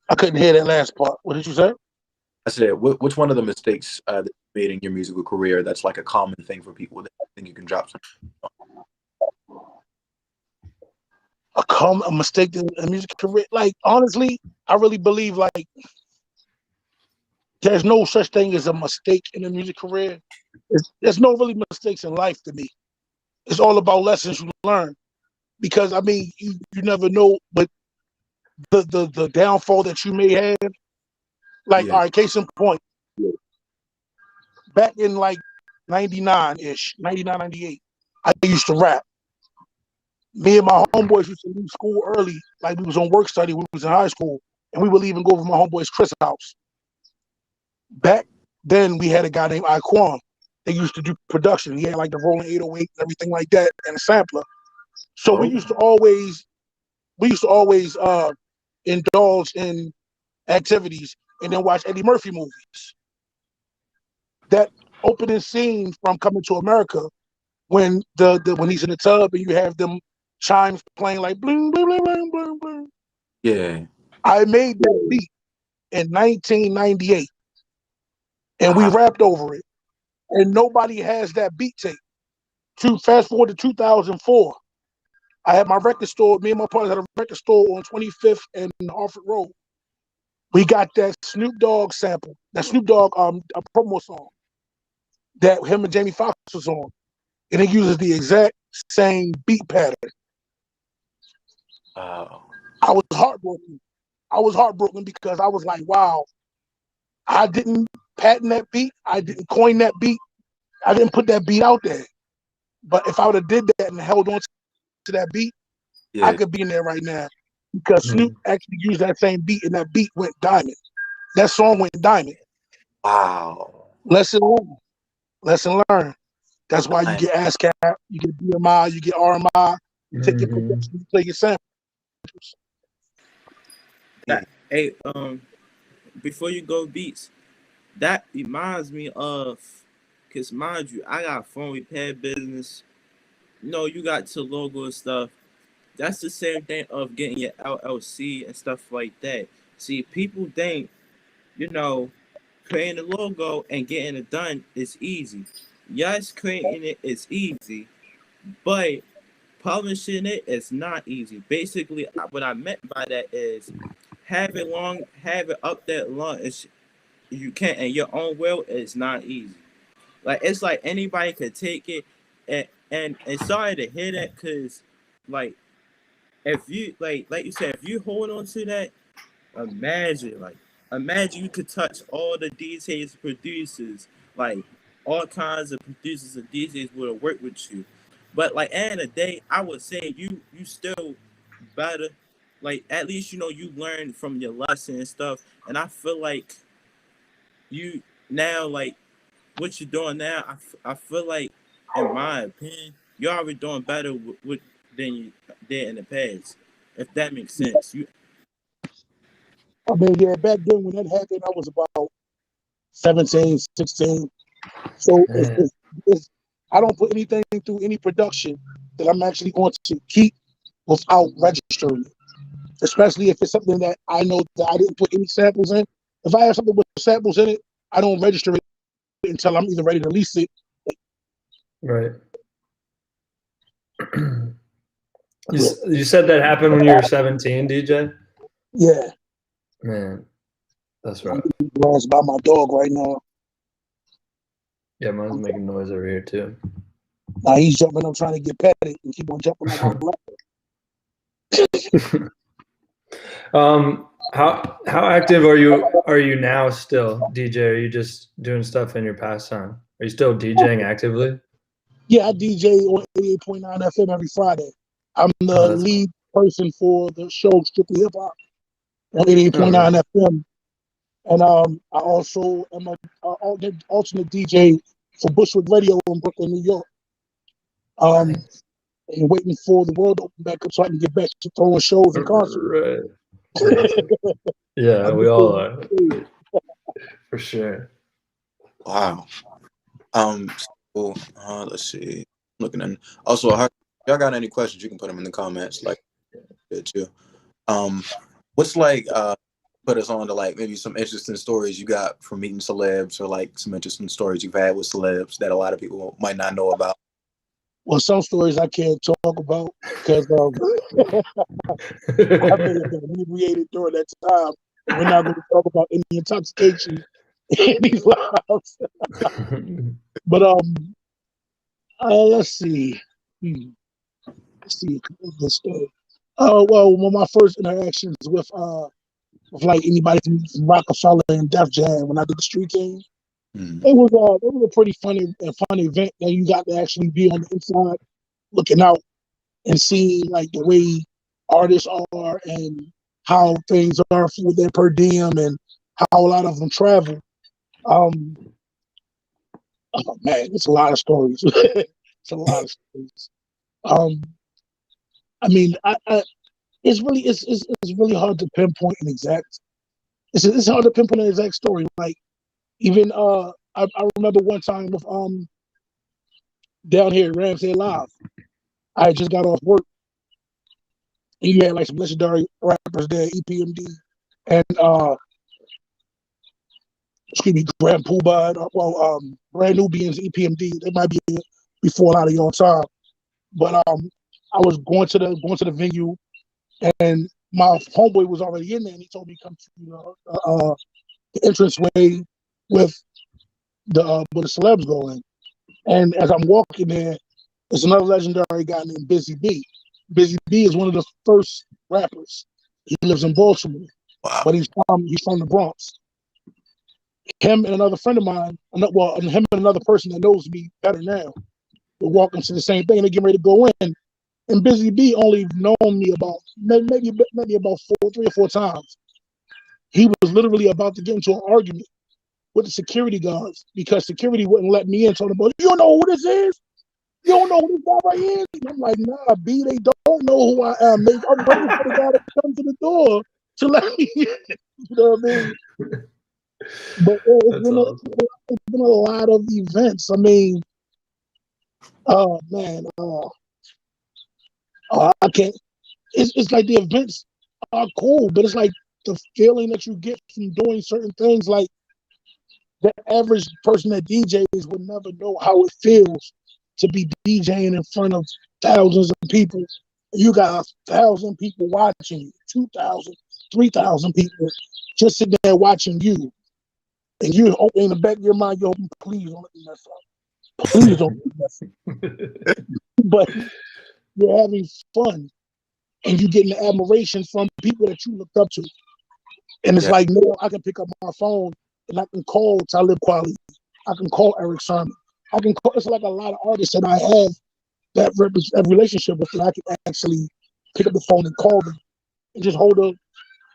I couldn't hear that last part. What did you say? I said, which one of the mistakes that you made in your musical career that's like a common thing for people that you think you can drop something on? A mistake in a music career? Like, honestly, I really believe like there's no such thing as a mistake in a music career. There's no really mistakes in life to me. It's all about lessons you learn. Because I mean, you never know, but the downfall that you may have. Like, all right, case in point, back in like 99-ish, 99, 98, I used to rap. Me and my homeboys used to leave school early, like we was on work study, we was in high school, and we would leave and go over my homeboy's Chris' house. Back then, we had a guy named Iquan. They used to do production. He had like the rolling 808 and everything like that, and a sampler. So we used to always indulge in activities and then watch Eddie Murphy movies. That opening scene from Coming to America, when when he's in the tub and you have them chimes playing like bling bling bling bling bling bling. Yeah. I made that beat in 1998, and we rapped over it, and nobody has that beat tape. To fast forward to 2004, I had my record store. Me and my partner had a record store on 25th and Harford Road. We got that Snoop Dogg sample, that Snoop Dogg a promo song that him and Jamie Foxx was on, and it uses the exact same beat pattern. Oh. I was heartbroken because I was like, wow, I didn't patent that beat, I didn't coin that beat, I didn't put that beat out there. But if I would have did that and held on to that beat, I could be in there right now. Because Snoop actually used that same beat, and that beat went diamond. That song went diamond. Wow. Lesson learned. That's why you get ASCAP, you get BMI, you get RMI, you take your production, you play your samples. Hey, before you go, Beats, that reminds me of, because mind you, I got phone repair business. You got your logo and stuff. That's the same thing of getting your LLC and stuff like that. See, people think, you know, creating a logo and getting it done is easy. Yes, creating it is easy, but publishing it is not easy. Basically, what I meant by that is have it up there long as you can, and your own will is not easy. Like it's like anybody could take it, and sorry to hear that, cause like if you like you said, if you hold on to that, imagine you could touch all the DJs, producers, like all kinds of producers and DJs would have worked with you. But like at the end of the day, I would say you still better. Like at least you know you learned from your lesson and stuff. And I feel like you now like what you're doing now. I feel like, in my opinion, you're already doing better than you did in the past. If that makes sense. I mean, yeah, back then when that happened, I was about 17, 16. So I don't put anything through any production that I'm actually going to keep without registering it. Especially if it's something that I know that I didn't put any samples in. If I have something with samples in it, I don't register it until I'm either ready to release it. Right. You said that happened when you were 17, DJ? Yeah. Man, that's right. I'm lost by my dog right now. Yeah, mine's making noise over here too. Now he's jumping. I'm trying to get petted and keep on jumping like I'm black. How active are you now still, DJ? Are you just doing stuff in your pastime? Are you still DJing actively? Yeah, I DJ on 88.9 FM every Friday. I'm the lead person for the show Strictly Hip Hop on 88.9 FM. And I also am an alternate DJ for Bushwick Radio in Brooklyn, New York. And waiting for the world to open back up so I can get back to throwing shows and concerts. Right. Yeah, we all are. For sure. Wow. So, let's see. Looking at also, y'all got any questions? You can put them in the comments. Like, too. What's like? Put us on to like maybe some interesting stories you got from meeting celebs, or like some interesting stories you've had with celebs that a lot of people might not know about. Well, some stories I can't talk about because I may have been inebriated during that time. We're not going to talk about any intoxication in these lives. But let's see. Let's see this story. Well, one of my first interactions with like anybody from Rockefeller and Def Jam when I did the Street King. It was a pretty fun event that you got to actually be on the inside, looking out and seeing like the way artists are and how things are with their per diem and how a lot of them travel. Oh man, it's a lot of stories. It's a lot of stories. I mean, it's really hard to pinpoint an exact. It's hard to pinpoint an exact story. Like even I remember one time with down here at Ramsey Live, I just got off work, and you had like some legendary rappers there, EPMD, and excuse me, Grand Poobah, Brand Nubians, EPMD. They might be before a lot of your time, but I was going to the venue, and my homeboy was already in there, and he told me to come to the entrance way with where the celebs go in. And as I'm walking there, there's another legendary guy named Busy B. Busy B is one of the first rappers. He lives in Baltimore, but he's from the Bronx. Him and another friend of mine, him and another person that knows me better now, we're walking to the same thing, and they're getting ready to go in. And Busy B only known me about maybe about 3 or 4 times. He was literally about to get into an argument with the security guards because security wouldn't let me in. Talking about, you don't know who this is? You don't know who this guy right here is? And I'm like, nah, B, they don't know who I am. I'm waiting for the guy to come to the door to let me in. You know what I mean? But it's been a lot of events. I mean, oh man, I can't. it's like the events are cool, but it's like the feeling that you get from doing certain things. Like the average person that DJs would never know how it feels to be DJing in front of thousands of people. You got 1,000 people watching you, 2,000, 3,000 people just sitting there watching you. And you in the back of your mind, you're hoping, please don't let me mess up. Please don't let me mess up. But you're having fun and you're getting the admiration from people that you looked up to. And it's like, now I can pick up my phone and I can call Talib Kweli. I can call Eric Sermon. I can call, it's like a lot of artists that I have that relationship with, that I can actually pick up the phone and call them and just hold a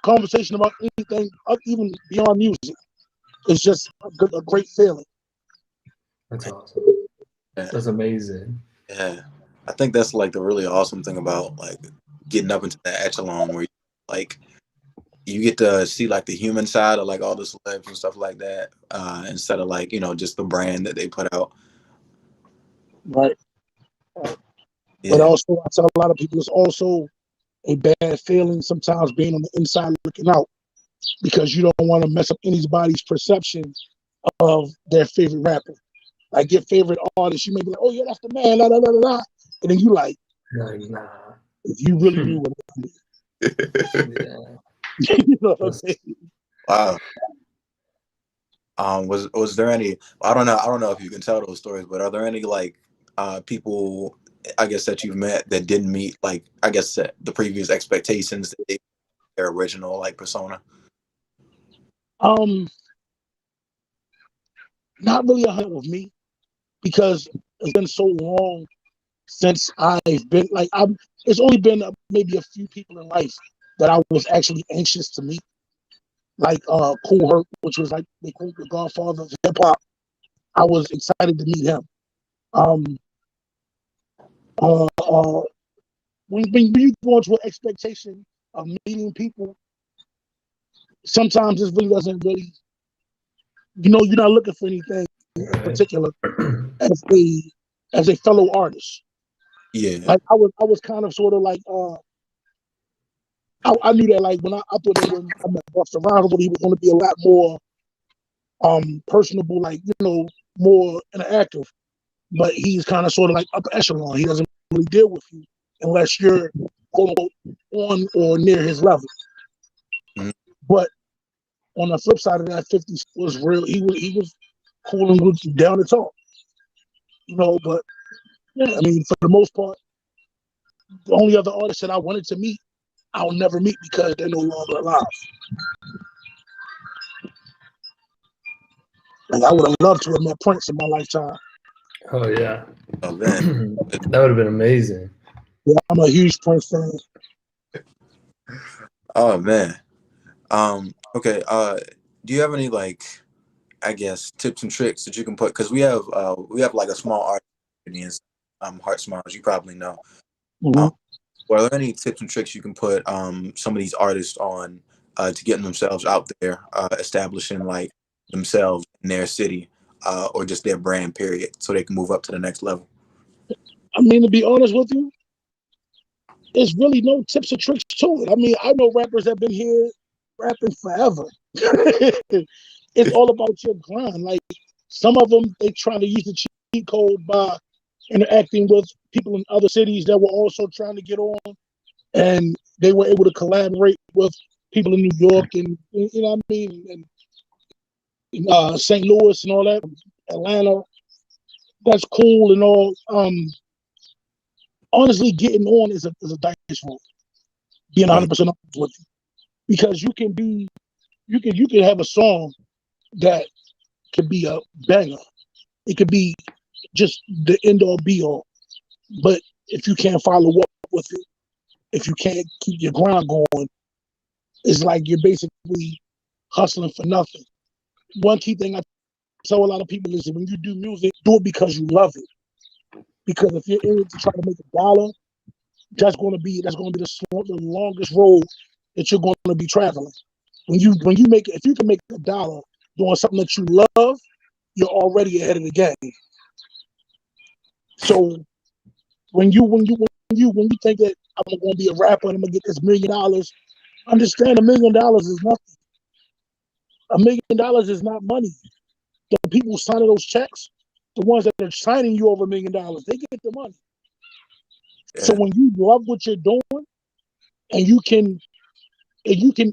conversation about anything, even beyond music. It's just a great feeling. That's awesome. That's amazing. Yeah, I think that's like the really awesome thing about like getting up into that echelon where you get to see like the human side of like all the celebs and stuff like that, instead of like, you know, just the brand that they put out. Right. Yeah. But also, I tell a lot of people, it's also a bad feeling sometimes being on the inside looking out, because you don't want to mess up anybody's perception of their favorite rapper. Like your favorite artist, you may be like, oh yeah, that's the man, la la la la, and then you like, nah. If you really knew what I mean. Yeah. You know what I'm saying? Wow. Was there any? I don't know if you can tell those stories, but are there any like people, I guess, that you've met that didn't meet, like, I guess, the previous expectations that their original like persona? Not really 100 with me, because it's been so long since I've been like it's only been maybe a few people in life that I was actually anxious to meet, like Kool Herc, which was like they call the godfather of hip hop. I was excited to meet him. When you go into an expectation of meeting people, sometimes it really doesn't really, you know, you're not looking for anything in particular as a fellow artist. Yeah. Like I was kind of sort of like I knew that, like, when I thought that when I met Busta Rhymes, he was going to be a lot more personable, like, you know, more interactive. But he's kind of sort of like upper echelon. He doesn't really deal with you unless you're, quote unquote, on or near his level. Mm-hmm. But on the flip side of that, 50 was real. He was cool and was down to talk, you know. But yeah, I mean, for the most part, the only other artists that I wanted to meet, I'll never meet because they're no longer alive. Like, I would have loved to have met Prince in my lifetime. Oh yeah. Oh man, that would have been amazing. Yeah, I'm a huge Prince fan. Oh man. Okay. Do you have any, like, I guess, tips and tricks that you can put? Because we have like a small art audience, Heart Smiles, you probably know. Mm-hmm. Are there any tips and tricks you can put some of these artists on to getting themselves out there, establishing like themselves in their city, or just their brand, period, so they can move up to the next level? I mean, to be honest with you, there's really no tips or tricks to it. I mean, I know rappers that have been here rapping forever. It's all about your grind. Like, some of them, they try to use the cheat code by interacting with people in other cities that were also trying to get on, and they were able to collaborate with people in New York and, you know what I mean, and St. Louis and all that, Atlanta. That's cool and all. Honestly, getting on is a dice roll. Being 100% honest with you, because you can have a song that could be a banger. It could be just the end all be all. But if you can't follow up with it, if you can't keep your grind going, it's like you're basically hustling for nothing. One key thing I tell a lot of people is that when you do music, do it because you love it. Because if you're in it to try to make $1, that's going to be the longest road that you're going to be traveling. When you make it, if you can make $1 doing something that you love, you're already ahead of the game. So when you when you think that I'm gonna be a rapper and I'm gonna get this $1 million, understand $1 million is nothing. $1 million is not money. The people signing those checks, the ones that are signing you over $1 million, they get the money. Yeah. So when you love what you're doing and you can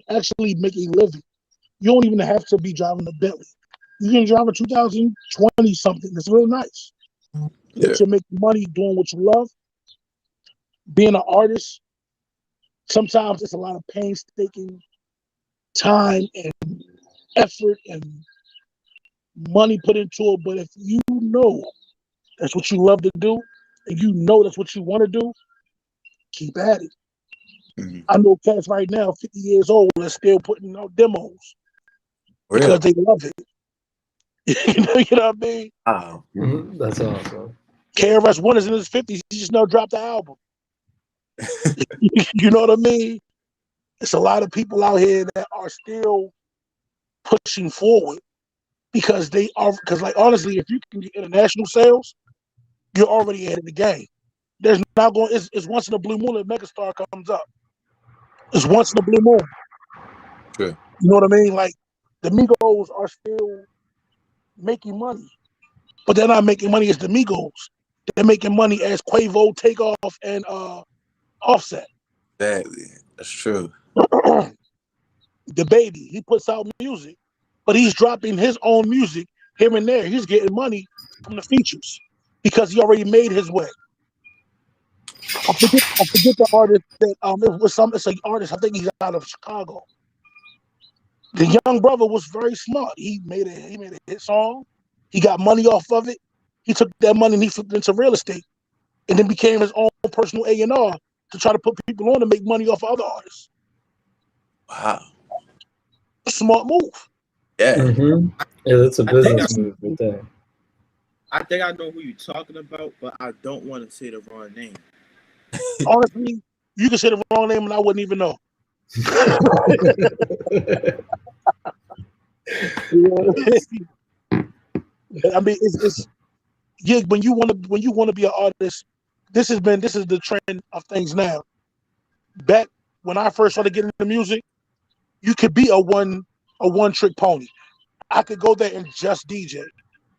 actually make a living, you don't even have to be driving a Bentley. You can drive a 2020 something. It's real nice. Yeah. But you're making money doing what you love. Being an artist, sometimes it's a lot of painstaking time and effort and money put into it. But if you know that's what you love to do, and you know that's what you want to do, keep at it. Mhm. I know cats right now, 50 years old, are still putting out demos because they love it. You know what I mean? Wow. That's awesome. KRS-One is in his 50s. He just now dropped the album. You know what I mean? It's a lot of people out here that are still pushing forward because they are. Because, like, honestly, if you can get international sales, you're already ahead of the game. There's not going. It's once in a blue moon that Megastar comes up. It's once in a blue moon. Sure. You know what I mean? Like, the Migos are still making money, but they're not making money as the Migos. They're making money as Quavo, Takeoff, and Offset. Exactly. That's true. The Baby, he puts out music, but he's dropping his own music here and there. He's getting money from the features because he already made his way. I forget the artist that it's an artist. I think he's out of Chicago. The young brother was very smart. He made a hit song. He got money off of it. He took that money and he flipped it into real estate, and then became his own personal A&R to try to put people on to make money off of other artists. Wow. Smart move. Yeah. Mm-hmm. Yeah, that's a business move right there. I think I know who you're talking about, but I don't want to say the wrong name. Honestly, you can say the wrong name and I wouldn't even know. I mean, it's yeah. When you want to be an artist, this is the trend of things now. Back when I first started getting into music, you could be a one trick pony. I could go there and just DJ.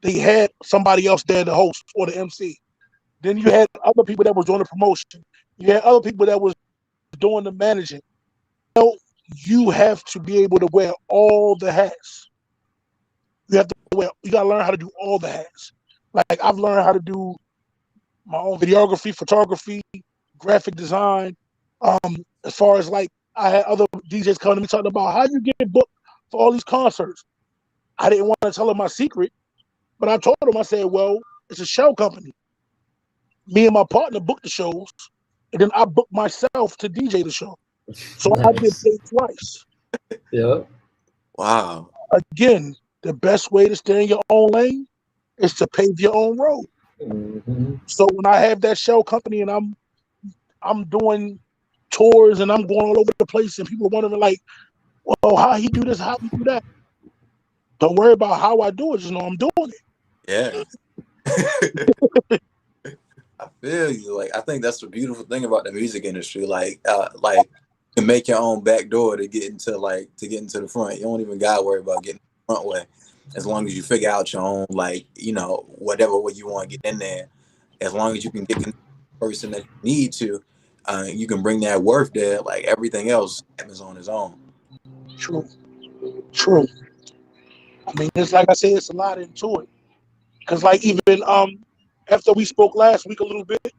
They had somebody else there, the host or the MC. Then you had other people that was doing the promotion. You had other people that was doing the managing. You have to be able to wear all the hats. You gotta learn how to do all the hats. Like, I've learned how to do my own videography, photography, graphic design. As far as, like, I had other DJs coming to me talking about how you get booked for all these concerts. I didn't want to tell them my secret, but I told them, I said, well, it's a show company. Me and my partner booked the shows, and then I booked myself to DJ the show. So I get paid twice. Yeah. Wow. Again, the best way to stay in your own lane is to pave your own road. Mm-hmm. So when I have that show company and I'm doing tours and I'm going all over the place and people are wondering, like, well, how he do this, how he do that? Don't worry about how I do it, just know I'm doing it. Yeah. I feel you. Like, I think that's the beautiful thing about the music industry. Like you can make your own back door to get into the front. You don't even gotta worry about getting the front way. As long as you figure out your own, like, whatever way you want to get in there. As long as you can get the person that you need to, you can bring that worth there. Like, everything else happens on its own. True. I mean, it's like I said, it's a lot into it. Because, like, even after we spoke last week a little bit,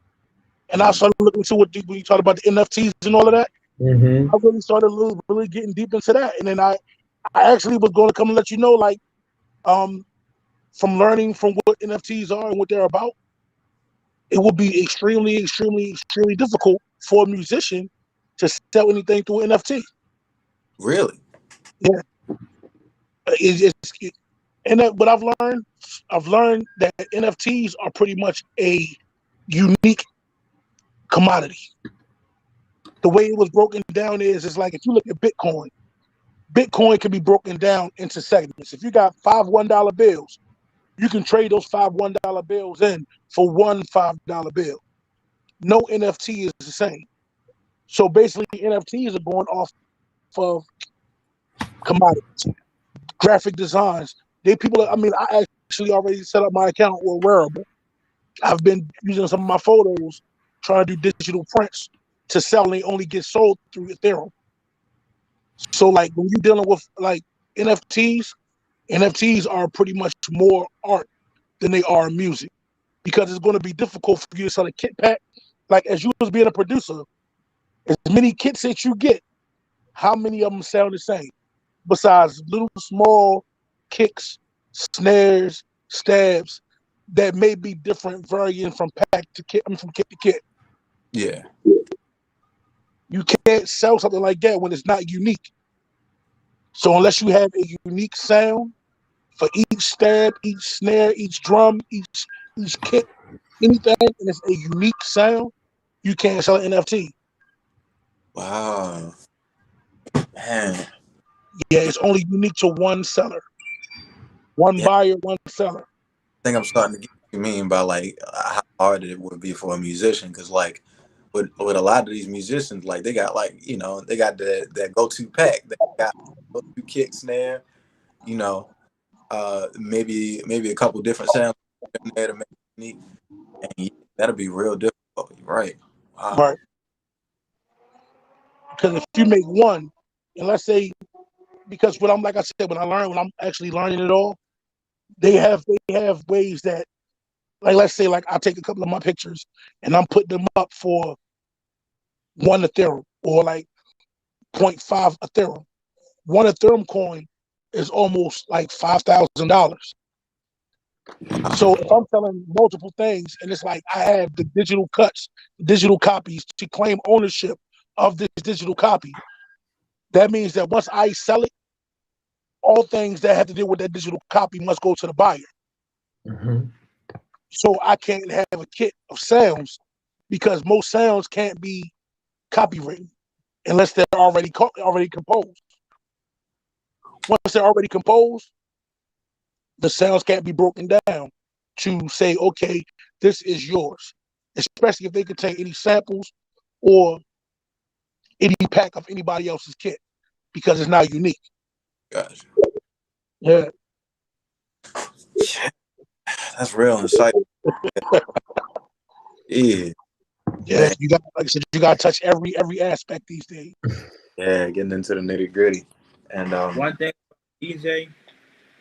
and I started looking into what when you talked about the NFTs and all of that, Mm-hmm. I really started really getting deep into that. And then I actually was going to come and let you know, like, from learning from what NFTs are and what they're about, it would be extremely, extremely, extremely difficult for a musician to sell anything through an NFT. Really? Yeah. But I've learned that NFTs are pretty much a unique commodity. The way it was broken down is like, if you look at Bitcoin can be broken down into segments. If you got 5 $1 bills, you can trade those 5 $1 bills in for one $5 bill. no NFT is the same. So basically, NFTs are going off of commodities, graphic designs. I actually already set up my account with Wearable. I've been using some of my photos, trying to do digital prints to sell, and they only get sold through Ethereum. So like when you're dealing with like NFTs are pretty much more art than they are music, because it's going to be difficult for you to sell a kit pack. Like as you as being a producer, as many kits that you get, how many of them sound the same? Besides little small kicks, snares, stabs that may be different, varying from pack to kit, from kit to kit. Yeah. You can't sell something like that when it's not unique. So unless you have a unique sound for each stab, each snare, each drum, each kit, anything, and it's a unique sound, you can't sell an NFT. Wow. Man. Yeah, it's only unique to one seller. One buyer, one seller. I think I'm starting to get what you mean by like how hard it would be for a musician, because like with a lot of these musicians, like they got like, you know, they got that go-to pack. They got go-to kick, snare, you know, maybe a couple different sounds in there to make it unique. And that'll be real difficult, right? Wow. Right. Because if you make one, and let's say, because when I'm actually learning it all, they have ways that, like, let's say, like, I take a couple of my pictures and I'm putting them up for 1 Ethereum or like 0.5 Ethereum. 1 Ethereum coin is almost like $5,000. So if I'm selling multiple things, and it's like I have the digital cuts, digital copies to claim ownership of this digital copy, that means that once I sell it, all things that have to do with that digital copy must go to the buyer. Mm-hmm. So I can't have a kit of sounds, because most sounds can't be copywritten unless they're already composed. Once they're already composed, the sounds can't be broken down to say, okay, this is yours, especially if they contain any samples or any pack of anybody else's kit, because it's not unique. Gotcha. Yeah. That's real insightful. Yeah. Yeah, you got, like I said, you got to touch every aspect these days. Yeah, getting into the nitty gritty. And one thing, DJ,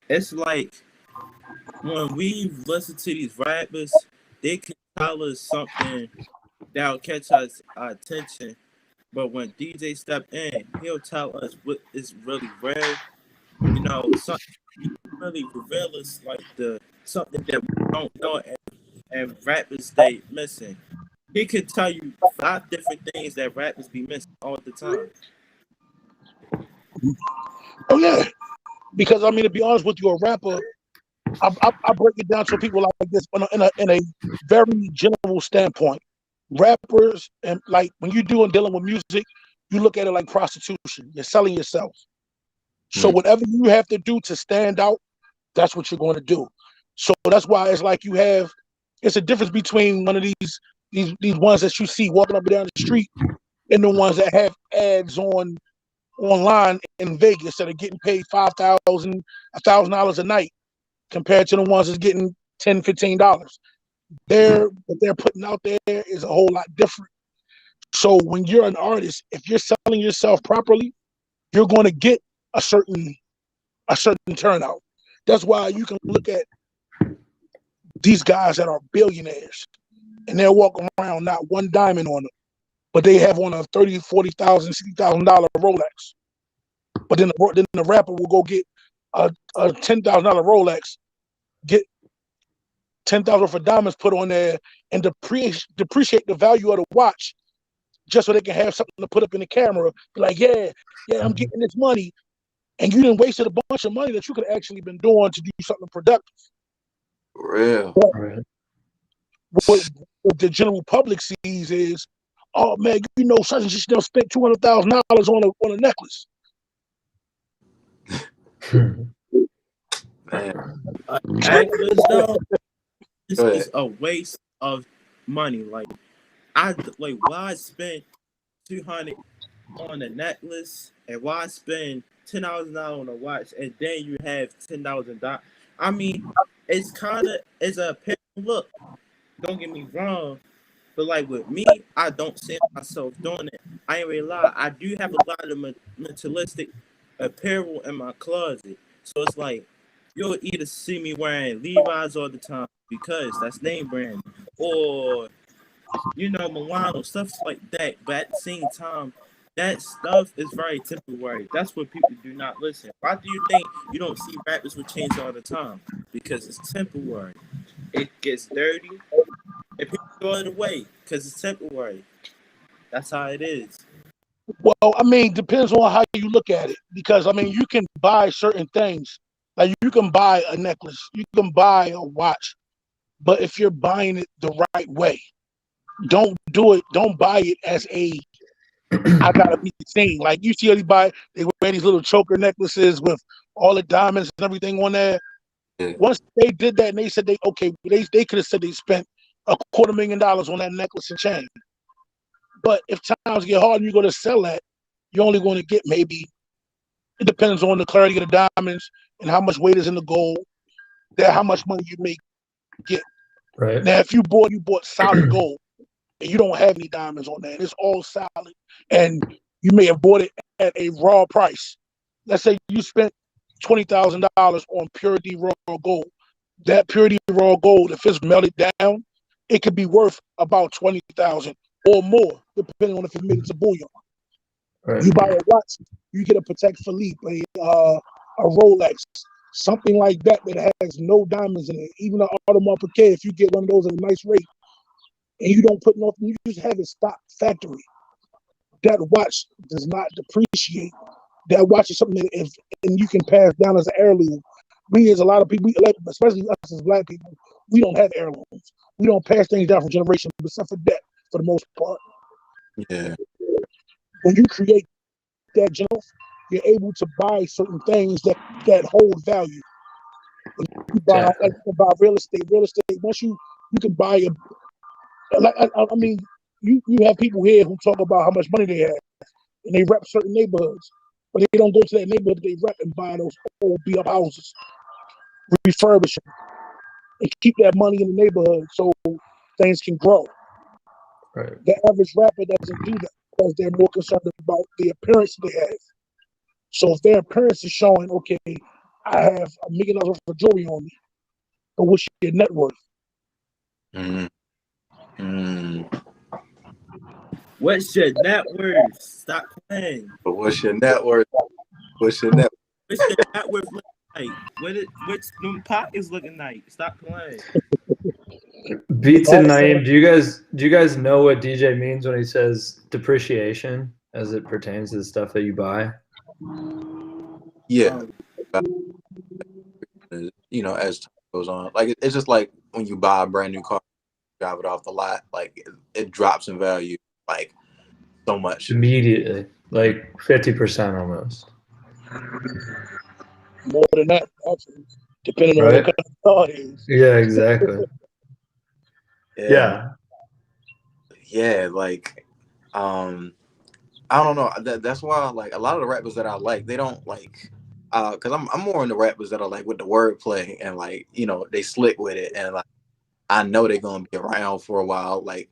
it's like when we listen to these rappers, they can tell us something that'll catch us our attention. But when DJ step in, he'll tell us what is really real. You know, something really reveal us like something that we don't know, and rappers they missing. He could tell you 5 different things that rappers be missing all the time. Oh yeah, because I mean, to be honest with you, a rapper, I break it down to people like this in a very general standpoint. Rappers, and like when you're dealing with music, you look at it like prostitution. You're selling yourself. So whatever you have to do to stand out, that's what you're going to do. So that's why it's like it's a difference between one of these ones that you see walking up and down the street and the ones that have ads online in Vegas that are getting paid $5,000, $1,000 a night, compared to the ones that's getting $10, $15. What they're putting out there is a whole lot different. So when you're an artist, if you're selling yourself properly, you're going to get a certain turnout. That's why you can look at these guys that are billionaires and they'll walk around not one diamond on them, but they have on a $30,000, $40,000, $60,000 Rolex. But then the rapper will go get a $10,000 Rolex, get $10,000 worth of diamonds put on there, and depreciate the value of the watch, just so they can have something to put up in the camera. Be like, yeah, I'm getting this money, and you didn't wasted a bunch of money that you could have actually been doing to do something productive. Real. What the general public sees is, oh man, you know, such and such spent $200,000 on a necklace. Necklace though, this is a waste of money. Like why spend 200 on a necklace and why spend $10,000 on a watch and then you have $10,000. I mean, it's a apparent look. Don't get me wrong, but like with me, I don't see myself doing it. I ain't really lie. I do have a lot of materialistic apparel in my closet, so it's like you'll either see me wearing Levi's all the time because that's name brand, or Milano, stuff like that. But at the same time, that stuff is very temporary. That's what people do not listen. Why do you think you don't see rappers with chains all the time? Because it's temporary. It gets dirty, and people throw it away because it's temporary. That's how it is. Well, I mean, depends on how you look at it. Because I mean, you can buy certain things. Like you can buy a necklace, you can buy a watch, but if you're buying it the right way, don't buy it as I gotta be seen. Like you see they wear these little choker necklaces with all the diamonds and everything on there. Yeah. Once they did that and they said they could have said they spent $250,000 on that necklace and chain. But if times get hard and you're gonna sell that, you're only going to get maybe, it depends on the clarity of the diamonds and how much weight is in the gold, how much money you may get. Right. Now if you bought solid gold and you don't have any diamonds on there, and it's all solid, and you may have bought it at a raw price. Let's say you spent $20,000 on Purity Raw Gold. That Purity Raw Gold, if it's melted down, it could be worth about $20,000 or more, depending on if it made it to bullion. Right. You buy a watch, you get a Patek Philippe, a Rolex, something like that has no diamonds in it. Even an Audemars Piguet, if you get one of those at a nice rate, and you don't put nothing, you just have it stock factory. That watch does not depreciate. That watch is something that and you can pass down as an heirloom. We, as a lot of people, especially us as Black people, we don't have heirlooms. We don't pass things down from generation, except for debt, for the most part. Yeah. When you create that general, you're able to buy certain things that hold value. You buy real estate. Once you can buy I mean, you have people here who talk about how much money they have, and they rep certain neighborhoods, but they don't go to that neighborhood they rep and buy those old beat up houses, refurbish them, and keep that money in the neighborhood so things can grow. Right. The average rapper doesn't do that because they're more concerned about the appearance they have. So if their appearance is showing, okay, I have $1 million worth of jewelry on me, but what's your net worth? What's your net worth? Stop playing. But what's your net worth? What's your net worth looking like? What's them pockets looking like? Stop playing. Beats and Naeem, do you guys know what DJ means when he says depreciation as it pertains to the stuff that you buy? Yeah. As time goes on, like it's just like when you buy a brand new car, drive it off the lot, like it drops in value like so much immediately, like 50% almost. More than that, actually, depending on what kind of car it is. Yeah, exactly. Yeah, like I don't know. That's why like a lot of the rappers that I like, they don't like because I'm more into rappers that are like with the wordplay and like they slick with it, and like I know they're gonna be around for a while. Like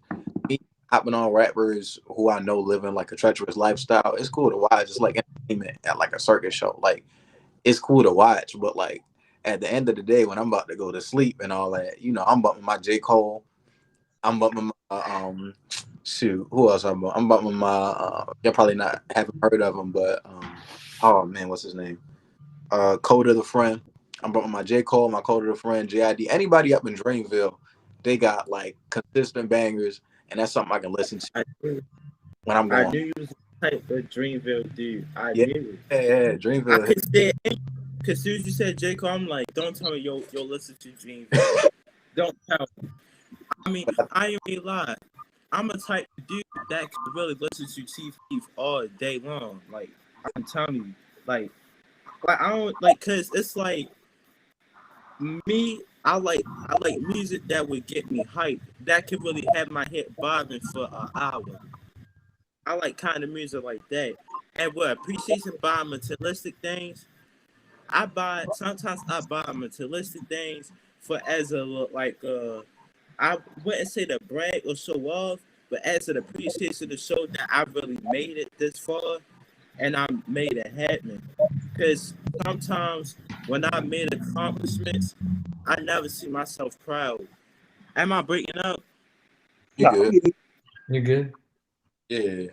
me hopping on rappers who I know living like a treacherous lifestyle, it's cool to watch. It's like entertainment at like a circus show. Like it's cool to watch, but like at the end of the day, when I'm about to go to sleep and all that, I'm bumping my J. Cole. I'm bumping my who else I'm bumping? I'm bumping my y'all probably haven't heard of him, but oh man, what's his name? Code of the Friend. I'm bumping my J. Cole, my Code of the Friend, JID. Anybody up in Dreamville, they got like consistent bangers, and that's something I can listen to when I'm going. I knew you was the type of Dreamville dude. I knew it. Yeah, Dreamville. I could say it because as soon as you said J. Cole, I'm like, don't tell me you'll listen to Dreamville. Don't tell me. I mean, I ain't really lie. I'm a type of dude that can really listen to Chief Keef all day long. Like, I'm telling you, like I don't like, cause it's like Me, I like music that would get me hyped. That could really have my head bobbing for an hour. I like kind of music like that. And what appreciation by materialistic things, sometimes I buy materialistic things for as a like I wouldn't say to brag or show off, but as an appreciation to show that I really made it this far and I made it happen. Because sometimes when I made accomplishments, I never see myself proud. Am I breaking up? You good? You good? Yeah.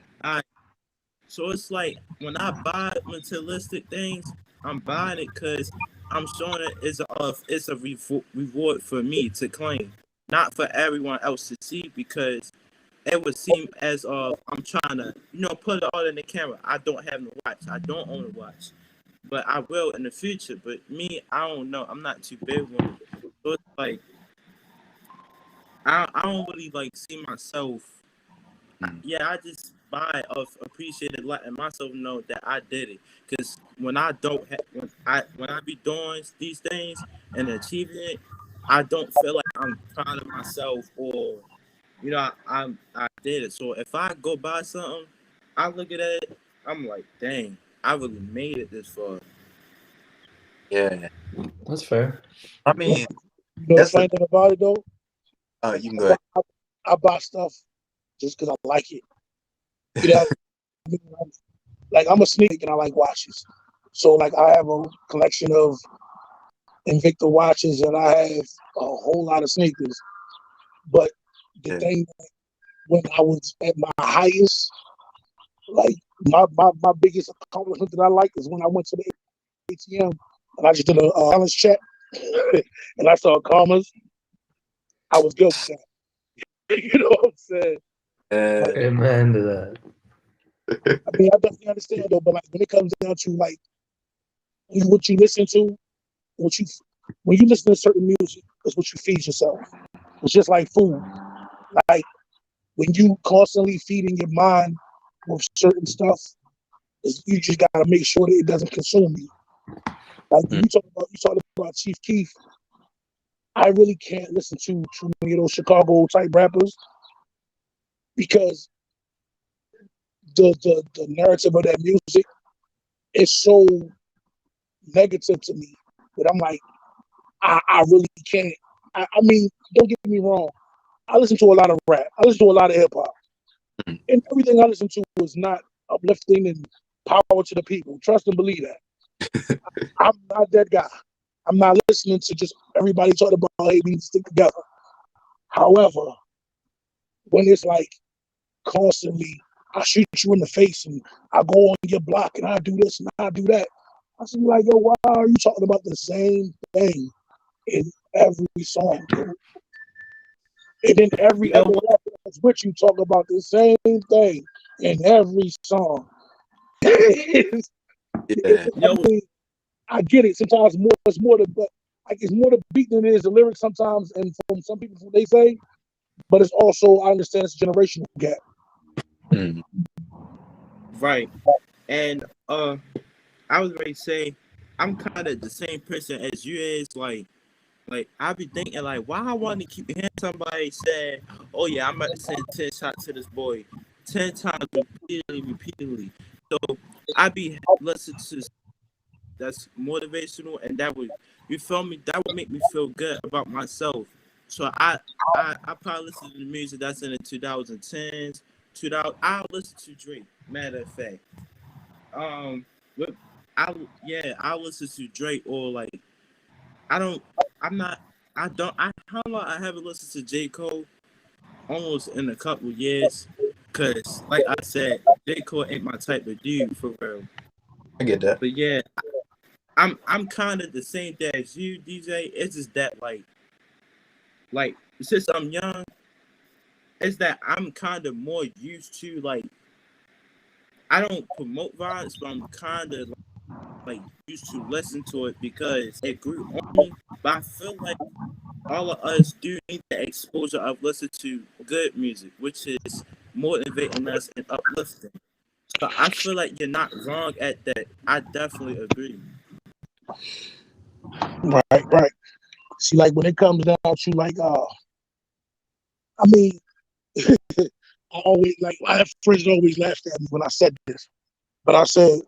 So it's like when I buy materialistic things, I'm buying it because I'm showing it's a reward for me to claim, not for everyone else to see, because it would seem as I'm trying to, put it all in the camera. I don't have no watch. I don't own a watch, but I will in the future. But me, I don't know. I'm not too big with it. So it's like I don't really like see myself. Yeah, I just buy of appreciated letting myself know that I did it. Because when I don't when I be doing these things and achieving it, I don't feel like I'm proud of myself or I did it. So if I go buy something, I look at it, I'm like, dang, I really made it this far. Yeah, that's fair. I mean, the funny thing about it though, you can go ahead. I buy stuff just because I like it. Like I'm a sneaker and I like watches. So like I have a collection of Invicta watches and I have a whole lot of sneakers. But the thing, when I was at my highest, like my biggest accomplishment that I like is when I went to the ATM and I just did a balance check and I saw commas. I was good with that. You know what I'm saying? Amen to that. I mean, I definitely understand though, but like when it comes down to like what you listen to, when you listen to certain music, it's what you feed yourself. It's just like food. Like when you constantly feeding your mind with certain stuff, you just gotta make sure that it doesn't consume you. Like you talk about Chief Keef. I really can't listen to too many of those Chicago type rappers because the narrative of that music is so negative to me that I'm like, I really can't. I mean, don't get me wrong. I listen to a lot of rap. I listen to a lot of hip hop. And everything I listen to is not uplifting and power to the people. Trust and believe that. I'm not that guy. I'm not listening to just everybody talking about, hey, we need to stick together. However, when it's like constantly, I shoot you in the face and I go on your block and I do this and I do that. I should be like, yo, why are you talking about the same thing in every song, dude? And then every other rapper that's with you talk about the same thing in every song. I get it. Sometimes it's more the beat than it is the lyrics sometimes, and from some people what they say. But it's also, I understand it's a generational gap. Right. And I was ready to say I'm kind of the same person as you is. Like I be thinking like, why I want to keep hearing somebody say, oh yeah, I'm about to send 10 shots to this boy 10 times repeatedly. So I be listening to that's motivational, and that would, you feel me, that would make me feel good about myself. So I probably listen to the music that's in the 2010s, 2000. I'll listen to Drake. Matter of fact, I listen to Drake, or like I haven't listened to J. Cole almost in a couple years, cause like I said, J. Cole ain't my type of dude for real. I get that. But yeah, I'm kind of the same day as you, DJ. It's just that like since I'm young, it's that I'm kind of more used to, like, I don't promote violence, but I'm kind of like used to listen to it because it grew on me. But I feel like all of us do need the exposure of listening to good music, which is motivating us and uplifting. So I feel like you're not wrong at that. I definitely agree. Right. See, like when it comes down to like, I mean, I always like I have friends that always laughed at me when I said this, but I said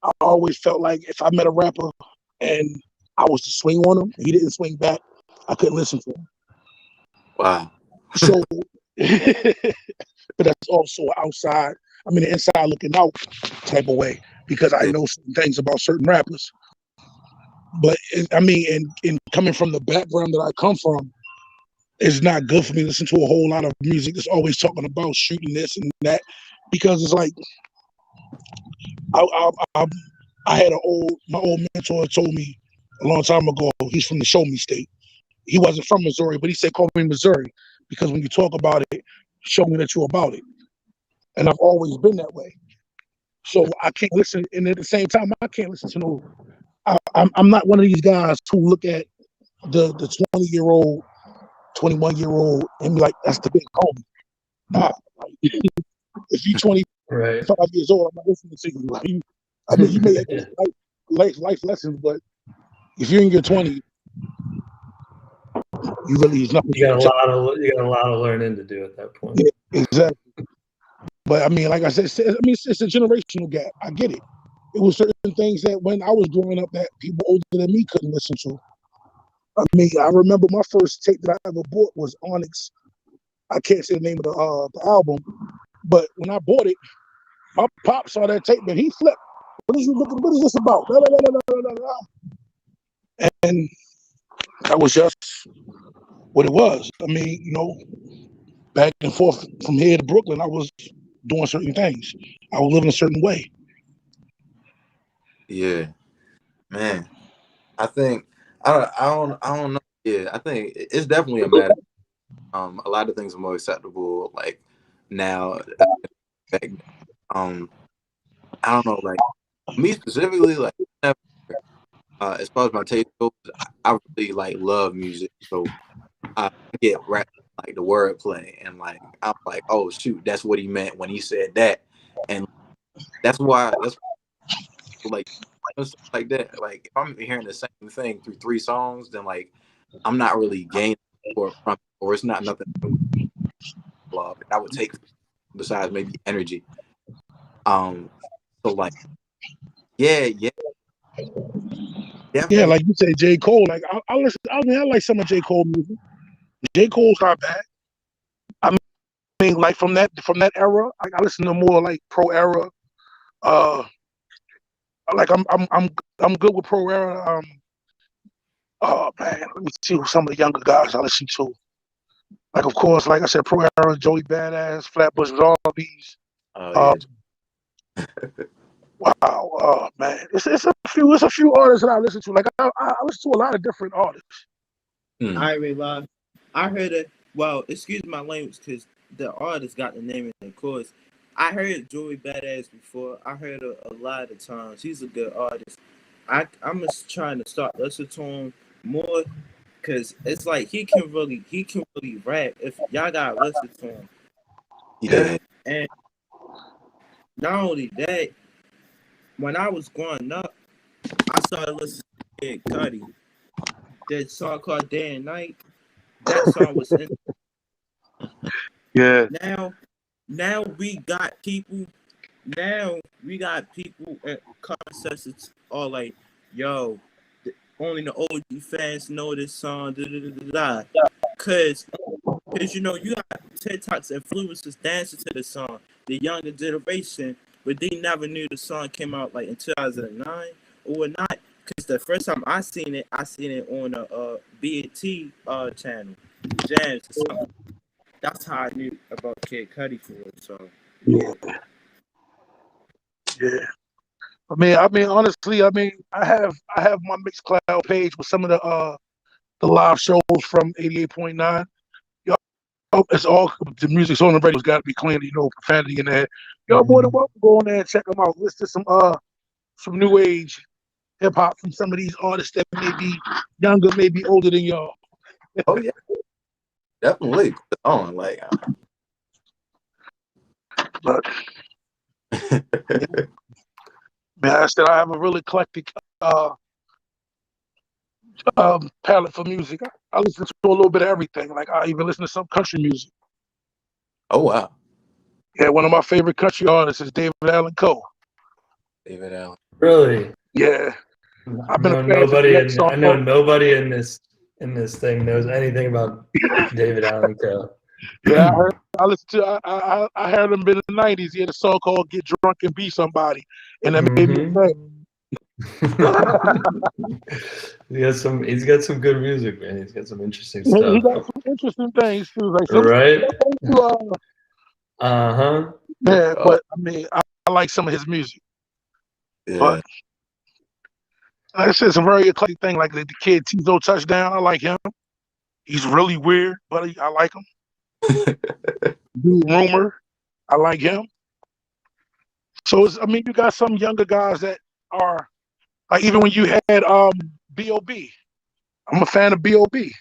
I always felt like if I met a rapper and I was to swing on him, he didn't swing back, I couldn't listen to him. Wow. So, but that's also outside. I mean, the inside looking out type of way because I know certain things about certain rappers. But I mean, in coming from the background that I come from, it's not good for me to listen to a whole lot of music that's always talking about shooting this and that, because it's like I had my old mentor told me a long time ago. He's from the Show Me State. He wasn't from Missouri, but he said, "Call me Missouri, because when you talk about it, show me that you're about it." And I've always been that way. So I can't listen, and at the same time, I can't listen to no. I'm not one of these guys who look at the 20-year-old, 21-year-old and be like, "That's the big homie." Nah, if you're 25 years old, I'm not listening to you. I mean, you may have life lessons, but if you're in your 20s, you really is nothing. You got a lot of learning to do at that point. Yeah, exactly. But I mean, like I said, it's a generational gap. I get it. It was certain things that when I was growing up that people older than me couldn't listen to. I mean, I remember my first tape that I ever bought was Onyx. I can't say the name of the album, but when I bought it, my pop saw that tape and he flipped. What is this about? Blah, blah, blah, blah, blah, blah. And that was just what it was. I mean, you know, back and forth from here to Brooklyn, I was doing certain things. I was living a certain way. Yeah, man. I think I don't know. Yeah, I think it's definitely a matter. A lot of things are more acceptable like now. I don't know, like me specifically, like as far as my taste goes, I really like love music, so I get rap like the wordplay, and like I'm like, oh shoot, that's what he meant when he said that, and that's like stuff like that. Like if I'm hearing the same thing through 3 songs, then like I'm not really gaining from it, or it's not nothing that I would take besides maybe energy. So like, yeah. Yeah, like you said, J. Cole. Like I listen. I mean, I like some of J. Cole music. J. Cole's not bad. I mean, like from that era, like I listen to more like pro era. Like I'm good with pro era. Oh man, let me see who some of the younger guys I listen to. Like of course, like I said, pro era, Joey Badass, Flatbush Zombies. Wow, man, it's a few artists that I listen to. Like I listen to a lot of different artists. I ain't really lie. I heard it. Well, excuse my language, because the artist got the name in the chorus. I heard Joey Badass before. I heard a lot of times. He's a good artist. I'm just trying to start listening to him more, because it's like he can really rap. If y'all gotta listen to him. Yeah. And not only that, when I was growing up, I started listening to Kid Cudi. That song called Day and Night. That song was in. Yeah. Now we got people. Now we got people at concerts all like, yo, only the OG fans know this song. Cause you know you got TikTok's influencers dancing to the song. The younger generation, but they never knew the song came out like in 2009 or not. Cause the first time I seen it on a BET channel, Jams or something. That's how I knew about Kid Cudi for it. So yeah. I mean, honestly, I mean, I have my Mixcloud page with some of the live shows from 88.9. It's all the music's on the radio's got to be clean, you know, profanity in there. Y'all more than welcome to go on there and check them out. Listen to some new age hip hop from some of these artists that may be younger, maybe older than y'all. Oh yeah, definitely. Put it on, like. But man, I said I have a real eclectic palette for music. I listen to a little bit of everything. Like I even listen to some country music. Oh wow, Yeah, one of my favorite country artists is David Allen Coe. David Allen. Really? Yeah, I've been a No, fan since nobody that in song. I know nobody in this thing knows anything about David Allen Coe. Yeah, I listened to. I heard him in the '90s. He had a song called "Get Drunk and Be Somebody," and that made me Mhm. say, He's got some good music, man. He's got some interesting he stuff. got some interesting things too. Like some, Right? yeah, Uh-huh. but I mean, I like some of his music. Yeah. But like I said, it's a very eclectic thing. Like the kid Tizo Touchdown, I like him. He's really weird, but I like him. Dude Rumor, I like him. So I mean, you got some younger guys that are like even when you had B.O.B. I'm a fan of B.O.B.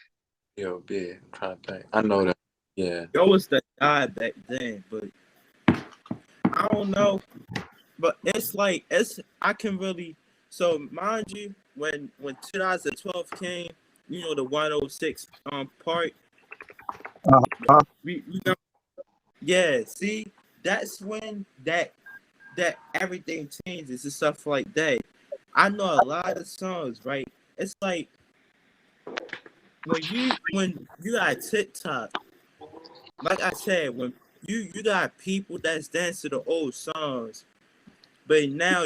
Yo, yeah, I'm trying to think. I know that. Yeah. Yo was the guy back then, but I don't know. But it's like I can really mind you when 2012 came, you know, the 106 part. We yeah, see, that's when that everything changes and stuff like that. I know a lot of songs, right? It's like when you got TikTok, like I said, when you got people that's dancing to the old songs, but now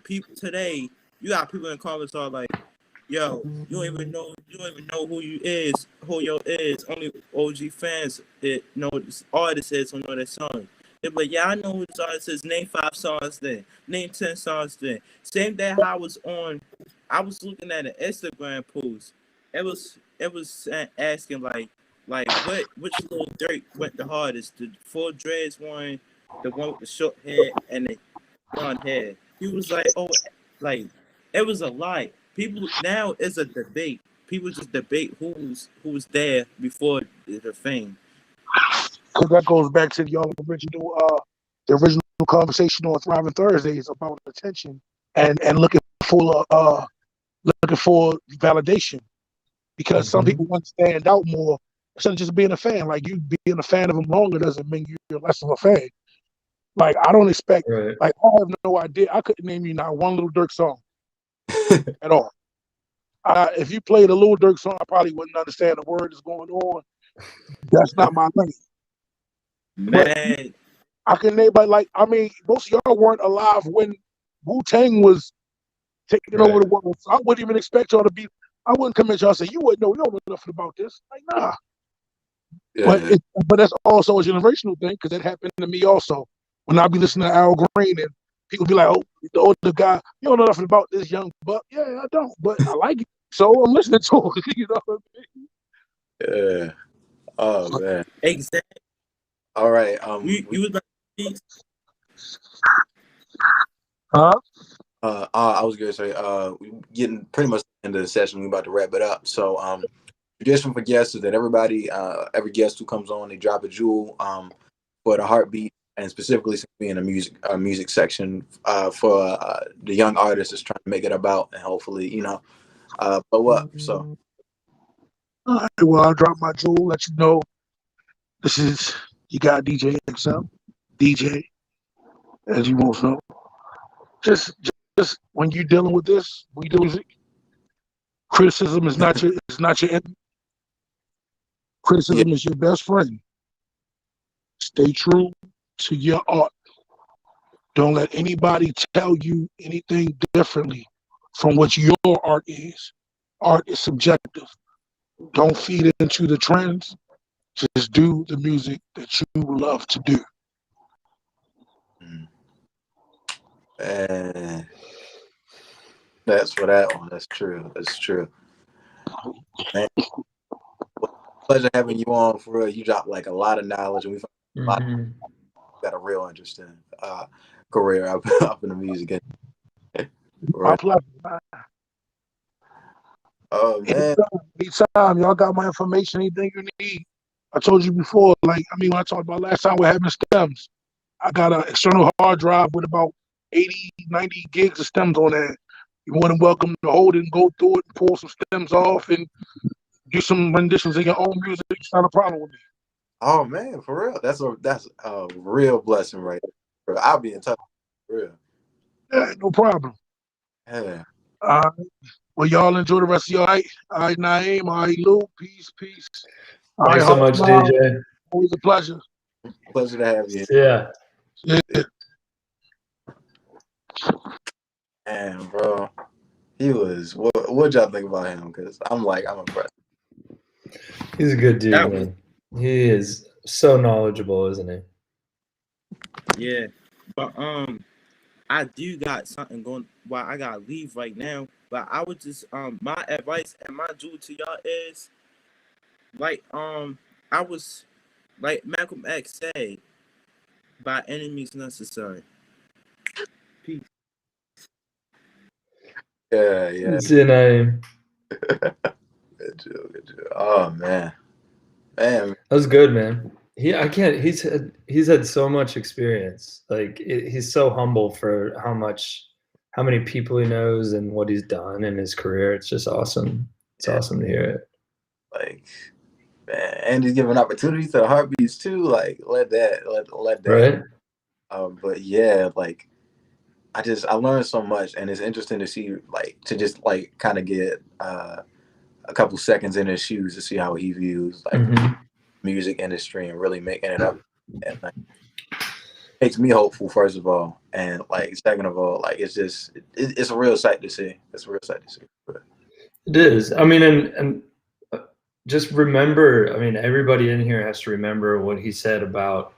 people today, you got people in comments are like, yo, you don't even know who you is. Only OG fans know this artist is who know that song. They're like, yeah, I know who this artist is. Name 5 songs then. Name 10 songs then. Same day I was looking at an Instagram post. It was asking like which Lil Durk went the hardest? The full dreads one, the one with the short hair and the blonde hair. He was like, oh, like it was a lie. People now it's a debate. People just debate who's there before the fame. Because that goes back to the original conversation on Thriving Thursdays about attention and looking for validation. Because some people want to stand out more instead of just being a fan. Like you being a fan of them longer doesn't mean you're less of a fan. Like I don't expect. Right. Like I have no idea. I couldn't name you not one Lil Durk song at all. If you played a Lil Durk song, I probably wouldn't understand the word that's going on. That's not my lane. Man, I can name, but like I mean, most of y'all weren't alive when Wu-Tang was taking over the world. So I wouldn't even expect y'all to be. I wouldn't come at y'all and say you wouldn't know. You don't know nothing about this. Like nah. Yeah. But that's also a generational thing because that happened to me also. When I be listening to Al Green and people be like, "Oh, the older guy, you don't know nothing about this young buck." Yeah, I don't, but I like it, so I'm listening to it. You know what I mean? Yeah. Oh man. Exactly. All right. We was like, huh? I was gonna say, we getting pretty much into the session. We about to wrap it up. So, tradition for guests is that everybody, every guest who comes on, they drop a jewel, for the heartbeat, and specifically being a music section, for the young artists is trying to make it about, and hopefully, blow up. So, all right, well, I'll drop my jewel. Let you know. This is you got DJ XL, DJ, as you most know. Just when you're dealing with this, criticism is not your enemy. Criticism is your best friend. Stay true to your art. Don't let anybody tell you anything differently from what your art is. Art is subjective. Don't feed into the trends. Just do the music that you love to do. That's for that one. That's true. That's true. Man, pleasure having you on. For real, you dropped like a lot of knowledge, and we got a real interesting career up in the music. My pleasure. Oh man! Anytime, y'all got my information. Anything you need. I told you before. Like when I talked about last time we're having stems. I got an external hard drive with about 80, 90 gigs of stems on there. you're more than welcome to hold it and go through it and pull some stems off and do some renditions of your own music. It's not a problem with me. Oh man, for real. That's a real blessing right there. I'll be in touch. For real. Yeah, no problem. Yeah. Well, y'all enjoy the rest of your night. All right, Naeem. All right, Lou. Peace, peace. All Thanks right, so much, Smile. DJ. Always a pleasure. Pleasure to have you. Yeah. Yeah. Man, bro. He was what y'all think about him? Because I'm impressed. He's a good dude, That man. He is so knowledgeable, isn't he? Yeah, but I do got something going. Well, I gotta leave right now. But I would just my advice and my jewel to y'all is like I was like Malcolm X said, by enemies necessary. Peace. Yeah. See you, Naeem. Good job. Oh man. Man. That was good, man. He's had so much experience. Like he's so humble for how many people he knows and what he's done in his career. It's just awesome. It's awesome to hear it. Like, man, and he's giving opportunities to the Heartbeats too. Like, let that. Right. But yeah, like, I learned so much, and it's interesting to see, like, to just like kind of get a couple seconds in his shoes to see how he views like music industry and really making it up. And like, makes me hopeful, first of all, and like second of all, like it's a real sight to see. It's a real sight to see. It is. I mean, and just remember. I mean, everybody in here has to remember what he said about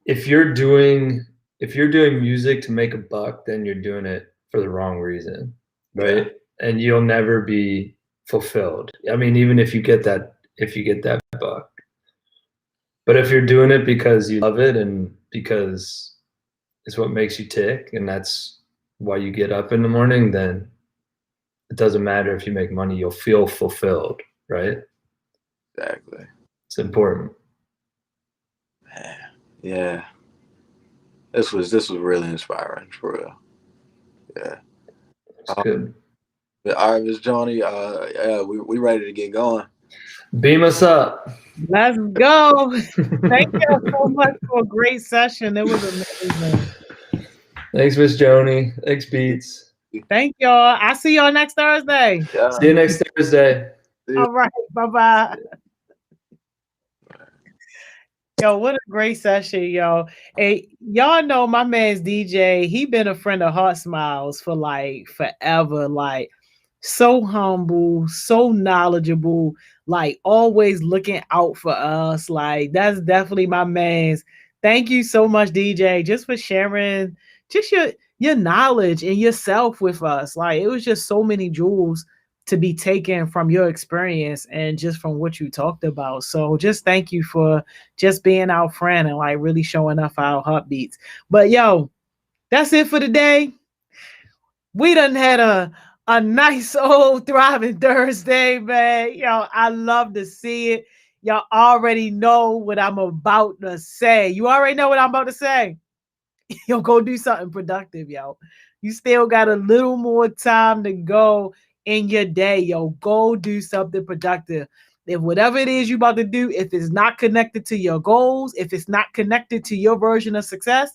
if you're doing music to make a buck, then you're doing it for the wrong reason, right? Yeah. And you'll never be fulfilled. I mean, even if you get that buck. But if you're doing it because you love it and because it's what makes you tick and that's why you get up in the morning, then it doesn't matter if you make money, you'll feel fulfilled, right? Exactly. It's important. Man, yeah. This was really inspiring, for real. Yeah. It's good. All right, Miss Johnny, yeah, we ready to get going. Beam us up. Let's go. Thank you so much for a great session. It was amazing. Thanks, Miss Joni. Thanks, Beats. Thank y'all. I'll see y'all next Thursday. Yeah. See you next Thursday. All right. Bye-bye. Yo, what a great session, yo. Hey, y'all know my man's DJ. He been a friend of Heart Smiles for like forever. Like, so humble, so knowledgeable, like always looking out for us. Like, that's definitely my man's. Thank you so much, DJ, just for sharing just your knowledge and yourself with us. Like, it was just so many jewels to be taken from your experience and just from what you talked about. So just thank you for just being our friend and like really showing up our heartbeats. But yo, that's it for today. We done had a nice old thriving Thursday, man. Yo, I love to see it. Y'all already know what I'm about to say. You already know what I'm about to say. Yo, go do something productive, yo. You still got a little more time to go in your day, yo. Go do something productive. If whatever it is you're about to do, if it's not connected to your goals, if it's not connected to your version of success,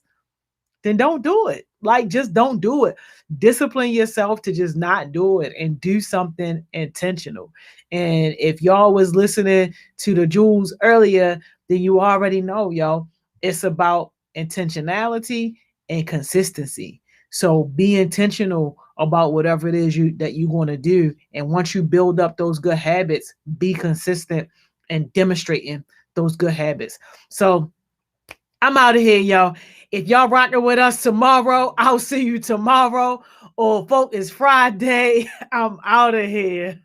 then don't do it. Like, just don't do it. Discipline yourself to just not do it and do something intentional. And if y'all was listening to the jewels earlier, then you already know, yo, it's about intentionality and consistency. So be intentional about whatever it is that you're going to do. And once you build up those good habits, be consistent and demonstrating those good habits. So I'm out of here, y'all. If y'all rocking with us tomorrow, I'll see you tomorrow. Or folk, it's Friday. I'm out of here.